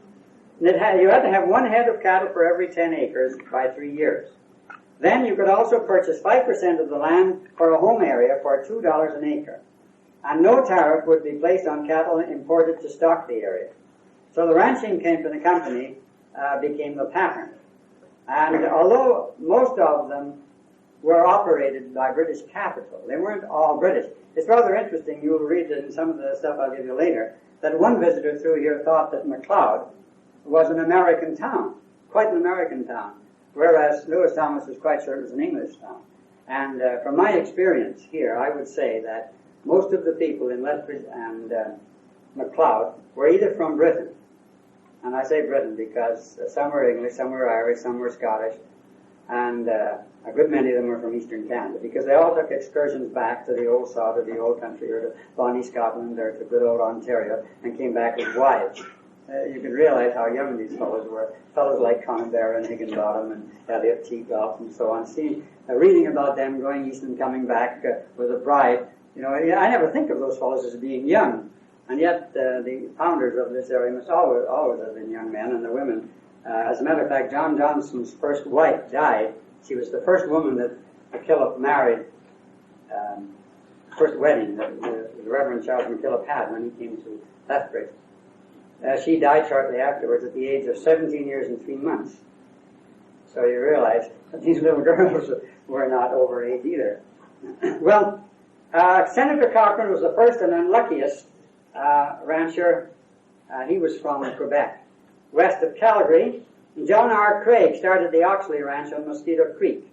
And you had to have one head of cattle for every 10 acres by 3 years. Then you could also purchase 5% of the land for a home area for $2 an acre. And no tariff would be placed on cattle imported to stock the area. So the ranching company became the pattern. And although most of them were operated by British capital, they weren't all British. It's rather interesting, you'll read it in some of the stuff I'll give you later, that one visitor through here thought that Macleod was an American town, quite an American town, whereas Lewis Thomas was quite sure it was an English town. And from my experience here, I would say that most of the people in Lethbridge and Macleod were either from Britain, and I say Britain because some were English, some were Irish, some were Scottish, and a good many of them were from Eastern Canada, because they all took excursions back to the old sod or the old country or to bonnie Scotland or to good old Ontario and came back with wives. You can realize how young these fellows were. Fellows like Conner and Higginbottom and Elliot T. Goff and so on. Reading about them going east and coming back with a bride, you know, I never think of those fellows as being young. And yet the founders of this area must always have been young men, and the women. As a matter of fact, John Johnston's first wife died. She was the first woman that McKillop married, first wedding that the Reverend Charles McKillop had when he came to Lethbridge. She died shortly afterwards at the age of 17 years and 3 months. So you realize that these little girls were not over 8 either. Well, Senator Cochrane was the first and unluckiest rancher. He was from Quebec, west of Calgary. John R. Craig started the Oxley Ranch on Mosquito Creek.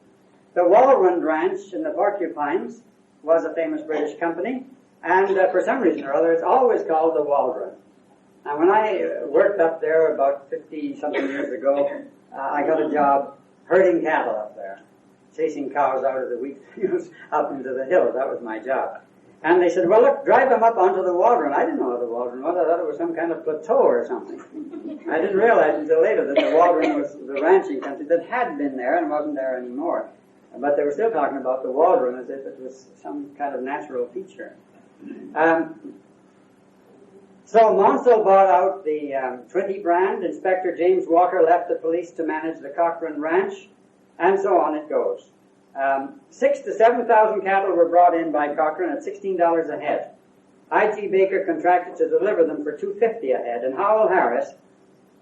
The Walrond Ranch in the Porcupines was a famous British company, and for some reason or other, it's always called the Walrond. Now, when I worked up there about 50-something years ago, I got a job herding cattle up there, chasing cows out of the wheat fields up into the hills. That was my job. And they said, well, look, drive them up onto the Waldron. I didn't know what the Waldron was. I thought it was some kind of plateau or something. I didn't realize until later that the Waldron was the ranching country that had been there and wasn't there anymore. But they were still talking about the Waldron as if it was some kind of natural feature. So Monsell bought out the 20 brand. Inspector James Walker left the police to manage the Cochrane Ranch, and so on it goes. 6,000 to 7,000 cattle were brought in by Cochrane at $16 a head. I.T. Baker contracted to deliver them for $2.50 a head, and Howell Harris,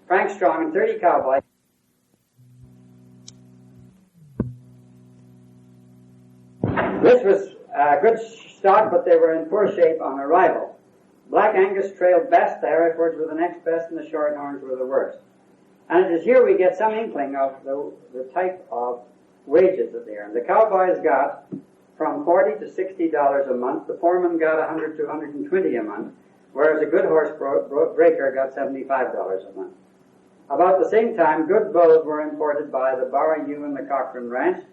Frank Strong, and 30 cowboys. This was a good stock, but they were in poor shape on arrival. Black Angus trailed best, the Herefords were the next best, and the Shorthorns were the worst. And it is here we get some inkling of the type of wages that they earned. The cowboys got from $40 to $60 a month. The foreman got $100 to $120 a month, whereas a good horse breaker got $75 a month. About the same time, good bulls were imported by the Barra Ewe and the Cochrane Ranch,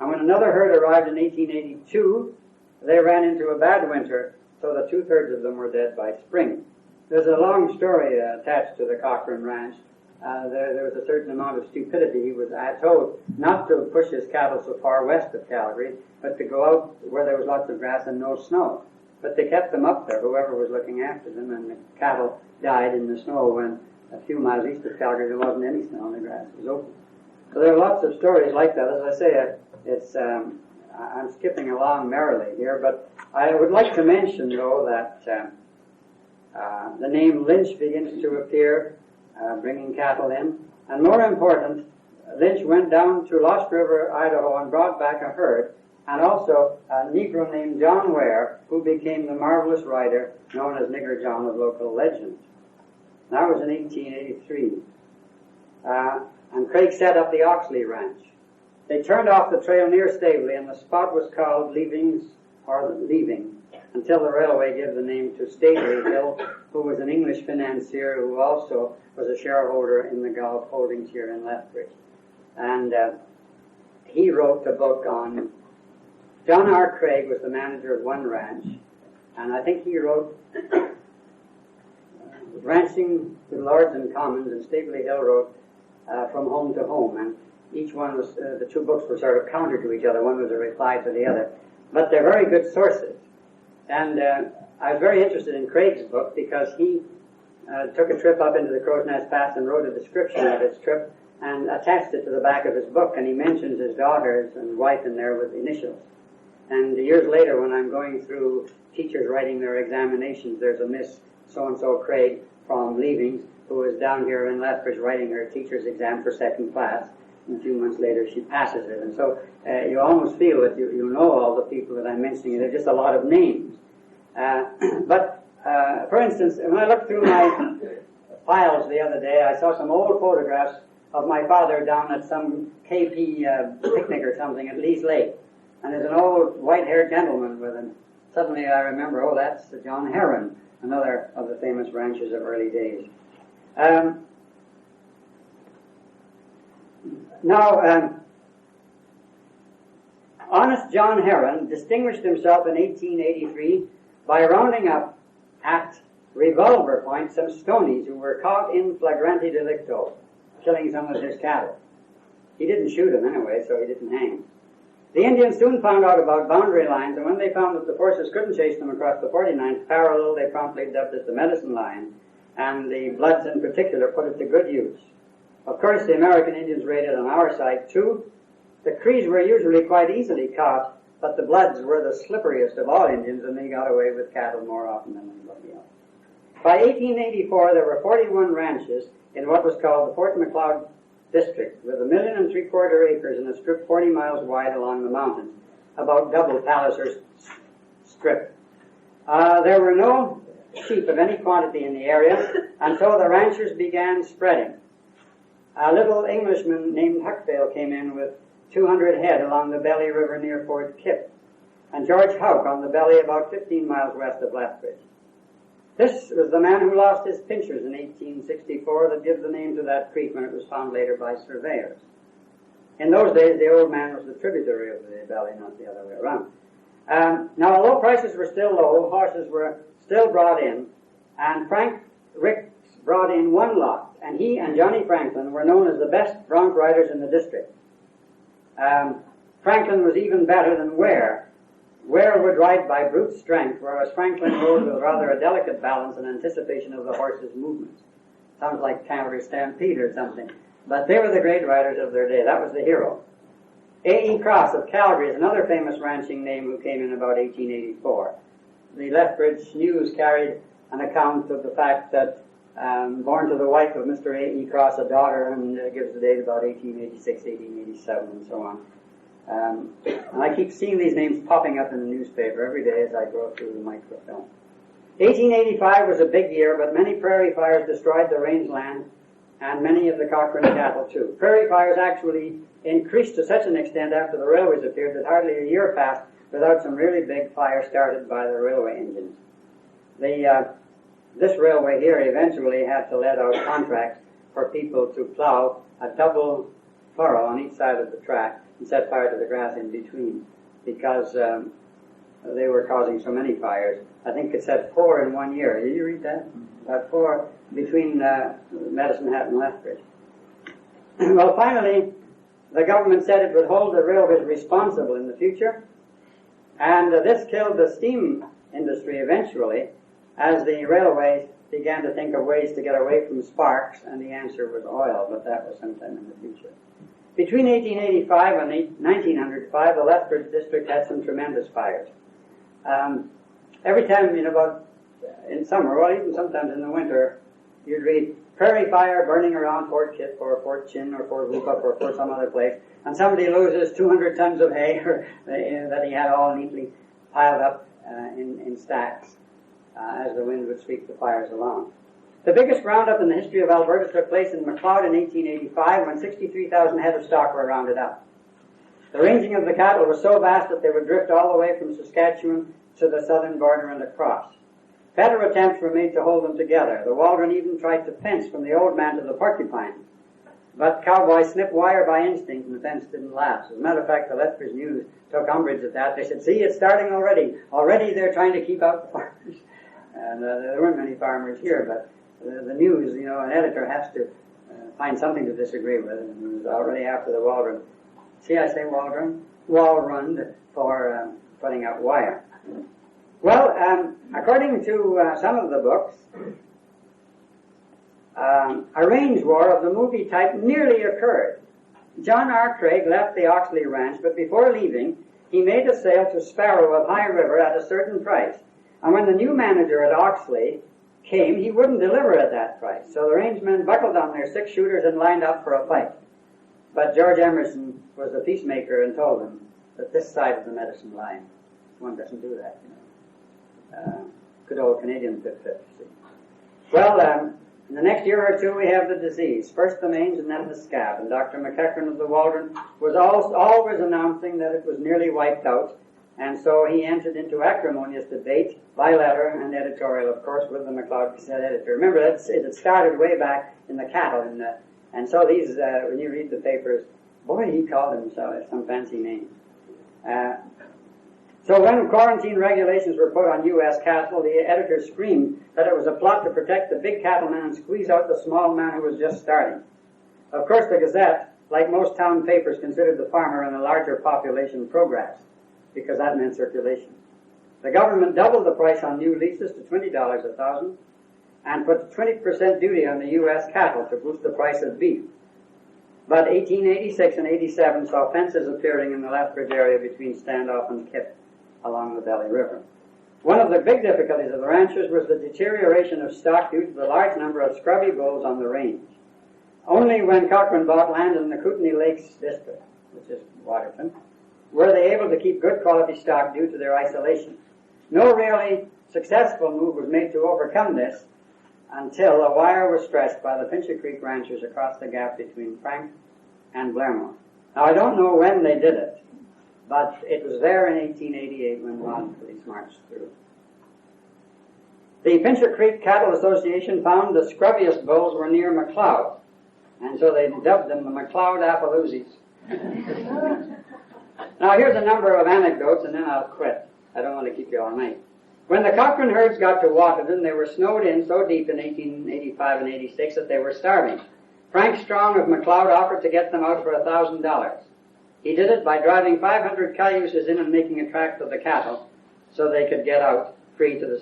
and when another herd arrived in 1882, they ran into a bad winter, so that 2/3 of them were dead by spring. There's a long story attached to the Cochrane Ranch. There was a certain amount of stupidity. He was told not to push his cattle so far west of Calgary, but to go out where there was lots of grass and no snow. But they kept them up there, whoever was looking after them, and the cattle died in the snow when a few miles east of Calgary there wasn't any snow and the grass was open. So there are lots of stories like that. As I say, I'm skipping along merrily here, but I would like to mention, though, that the name Lynch begins to appear, bringing cattle in. And more important, Lynch went down to Lost River, Idaho, and brought back a herd, and also a Negro named John Ware, who became the marvelous writer known as Nigger John of local legend. That was in 1883. And Craig set up the Oxley Ranch. They turned off the trail near Staveley, and the spot was called Leavings, or Leaving, until the railway gave the name to Staveley Hill, who was an English financier who also was a shareholder in the Gulf Holdings here in Lethbridge. And he wrote a book on... John R. Craig was the manager of one ranch, and I think he wrote Ranching with Lords and Commons, and Staveley Hill wrote From Home to Home, and each one was, the two books were sort of counter to each other. One was a reply to the other. But they're very good sources. And I was very interested in Craig's book because he took a trip up into the Crow's Nest Pass and wrote a description of his trip and attached it to the back of his book. And he mentions his daughters and wife in there with initials. And years later, when I'm going through teachers writing their examinations, there's a Miss So-and-so Craig from Leavings who is down here in Lethbridge writing her teacher's exam for second class. And a few months later, she passes it. And so you almost feel that you know all the people that I'm mentioning. They're just a lot of names. For instance, when I looked through my files the other day, I saw some old photographs of my father down at some KP picnic or something at Lee's Lake. And there's an old white-haired gentleman with him. Suddenly I remember, oh, that's John Herron, another of the famous ranchers of early days. Honest John Herron distinguished himself in 1883 by rounding up at revolver point some Stonies who were caught in flagrante delicto, killing some of his cattle. He didn't shoot them anyway, so he didn't hang. The Indians soon found out about boundary lines, and when they found that the forces couldn't chase them across the 49th parallel, they promptly dubbed it the Medicine Line, and the Bloods in particular put it to good use. Of course, the American Indians raided on our side too. The Crees were usually quite easily caught, but the Bloods were the slipperiest of all Indians, and they got away with cattle more often than anybody else. By 1884, there were 41 ranches in what was called the Fort Macleod district, with 1.75 million acres in a strip 40 miles wide along the mountains, about double Palliser's strip. There were no sheep of any quantity in the area, and so the ranchers began spreading. A little Englishman named Huckdale came in with 200 head along the Belly River near Fort Kip, and George Houck on the Belly about 15 miles west of Lethbridge. This was the man who lost his pincers in 1864 that gives the name to that creek when it was found later by surveyors. In those days, the old man was the tributary of the valley, not the other way around. Now, although prices were still low, horses were still brought in, and Frank Ricks brought in one lot, and he and Johnny Franklin were known as the best bronc riders in the district. Franklin was even better than Ware. Ware would ride by brute strength, whereas Franklin rode with rather a delicate balance in anticipation of the horse's movements. Sounds like Calgary Stampede or something. But they were the great riders of their day. That was the hero. A.E. Cross of Calgary is another famous ranching name who came in about 1884. The Lethbridge News carried an account of the fact that born to the wife of Mr. A.E. Cross, a daughter, and gives the date about 1886, 1887, and so on. And I keep seeing these names popping up in the newspaper every day as I go through the microfilm. 1885 was a big year, but many prairie fires destroyed the rangeland and many of the Cochrane cattle too. Prairie fires actually increased to such an extent after the railways appeared that hardly a year passed without some really big fires started by the railway engines. This railway here eventually had to let out contracts for people to plow a double furrow on each side of the track and set fire to the grass in between because they were causing so many fires. I think it said 4 in 1 year. Did you read that? About 4 between Medicine Hat and Lethbridge. Well, finally, the government said it would hold the railways responsible in the future, and this killed the steam industry eventually as the railways began to think of ways to get away from sparks, and the answer was oil, but that was sometime in the future. Between 1885 and 1905, the Lethbridge district had some tremendous fires. Every time, in summer, or even sometimes in the winter, you'd read prairie fire burning around Fort Kit or Fort Chin or Fort Whoop-Up or Fort some other place, and somebody loses 200 tons of hay that he had all neatly piled up in stacks as the wind would sweep the fires along. The biggest roundup in the history of Alberta took place in Macleod in 1885 when 63,000 head of stock were rounded up. The ranging of the cattle was so vast that they would drift all the way from Saskatchewan to the southern border and across. Better attempts were made to hold them together. The Waldron even tried to fence from the Old Man to the Porcupine. But cowboys snip wire by instinct, and the fence didn't last. As a matter of fact, the Lethbridge News took umbrage at that. They said, see, it's starting already. Already they're trying to keep out the farmers. And there weren't many farmers here, but the news, an editor has to find something to disagree with. And it was already after the Waldron. See, I say Waldron? Wallrun for putting out wire. Well, according to some of the books, a range war of the movie type nearly occurred. John R. Craig left the Oxley Ranch, but before leaving, he made a sale to Sparrow of High River at a certain price. And when the new manager at Oxley came, he wouldn't deliver at that price. So the rangemen buckled on their 6-shooters and lined up for a fight. But George Emerson was the peacemaker and told them that this side of the medicine line, one doesn't do that, good old Canadian pip-pip, see. Well, in the next year or two we have the disease. First the mange and then the scab. And Dr. McEachran of the Waldron was always announcing that it was nearly wiped out. And so he entered into acrimonious debate by letter and editorial, of course, with the Macleod Gazette editor. Remember, it had started way back in the cattle. And so these, when you read the papers, boy, he called himself some fancy name. So when quarantine regulations were put on U.S. cattle, the editor screamed that it was a plot to protect the big cattleman and squeeze out the small man who was just starting. Of course, the Gazette, like most town papers, considered the farmer and the larger population progress, because that meant circulation. The government doubled the price on new leases to $20 a thousand and put 20% duty on the U.S. cattle to boost the price of beef. But 1886 and 87 saw fences appearing in the Lethbridge area between Standoff and Kip along the Valley River. One of the big difficulties of the ranchers was the deterioration of stock due to the large number of scrubby bulls on the range. Only when Cochrane bought land in the Kootenai Lakes district, which is Waterton, were they able to keep good quality stock due to their isolation. No really successful move was made to overcome this until a wire was stretched by the Pincher Creek ranchers across the gap between Frank and Blairmore. Now, I don't know when they did it, but it was there in 1888 when mounted police marched through. The Pincher Creek Cattle Association found the scrubbiest bulls were near Macleod, and so they dubbed them the Macleod Appaloosies. Now here's a number of anecdotes, and then I'll quit. I don't want to keep you all night. When the Cochrane herds got to Waterton, they were snowed in so deep in 1885 and 86 that they were starving. Frank Strong of Macleod offered to get them out for $1,000. He did it by driving 500 cayuses in and making a track for the cattle so they could get out free to the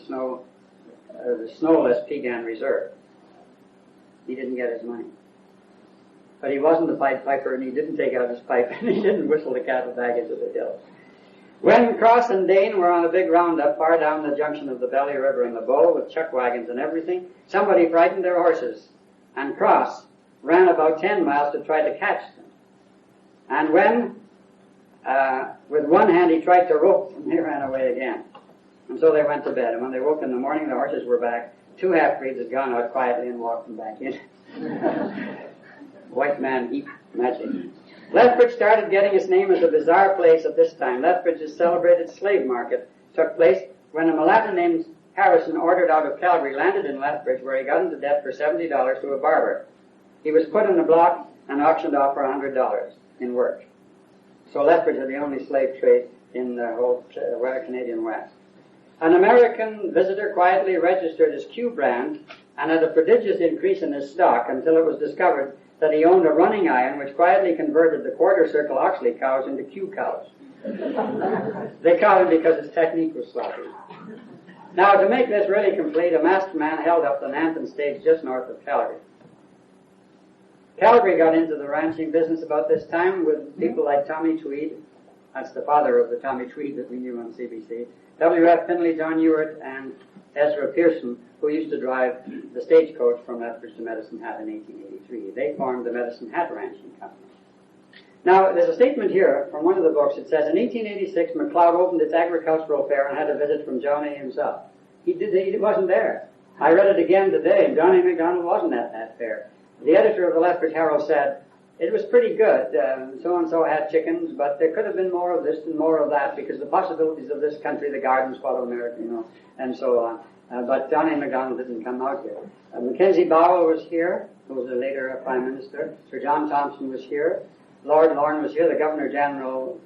snowless Piegan Reserve. He didn't get his money. But he wasn't a Pied Piper, and he didn't take out his pipe, and he didn't whistle the cattle back into the hills. When Cross and Dane were on a big roundup far down the junction of the Belly River and the Bull with chuck wagons and everything, somebody frightened their horses, and Cross ran about 10 miles to try to catch them. And when, with one hand he tried to rope them, they ran away again. And so they went to bed, and when they woke in the morning, the horses were back. 2 half-breeds had gone out quietly and walked them back in. White man eat magic. Lethbridge started getting its name as a bizarre place at this time. Lethbridge's celebrated slave market took place when a mulatto named Harrison, ordered out of Calgary, landed in Lethbridge, where he got into debt for $70 to a barber. He was put in a block and auctioned off for $100 in work. So Lethbridge had the only slave trade in the whole Canadian West. An American visitor quietly registered his Q brand and had a prodigious increase in his stock until it was discovered that he owned a running iron which quietly converted the quarter-circle Oxley cows into Q cows. They caught him because his technique was sloppy. Now, to make this really complete, a masked man held up the Nanton stage just north of Calgary. Calgary got into the ranching business about this time with people like Tommy Tweed. That's the father of the Tommy Tweed that we knew on CBC. W.F. Finley, John Ewart, and Ezra Pearson, who used to drive the stagecoach from Lethbridge to Medicine Hat in 1883. They formed the Medicine Hat Ranching Company. Now, there's a statement here from one of the books. It says, in 1886, Macleod opened its agricultural fair and had a visit from John A. himself. He wasn't there. I read it again today, and John A. MacDonald wasn't at that fair. The editor of the Lethbridge Herald said, it was pretty good. So-and-so had chickens, but there could have been more of this and more of that because the possibilities of this country, the gardens follow America, and so on. But John A. MacDonald didn't come out here. Mackenzie Bowell was here, who was a later Prime Minister. Sir John Thompson was here. Lord Lorne was here. The Governor General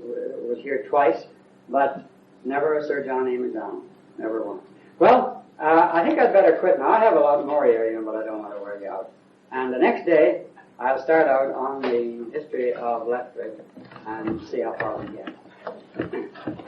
was here twice, but never a Sir John A. MacDonald. Never one. Well, I think I'd better quit now. I have a lot more here, but I don't want to wear you out. And the next day, I'll start out on the history of Lethbridge and see how far we get.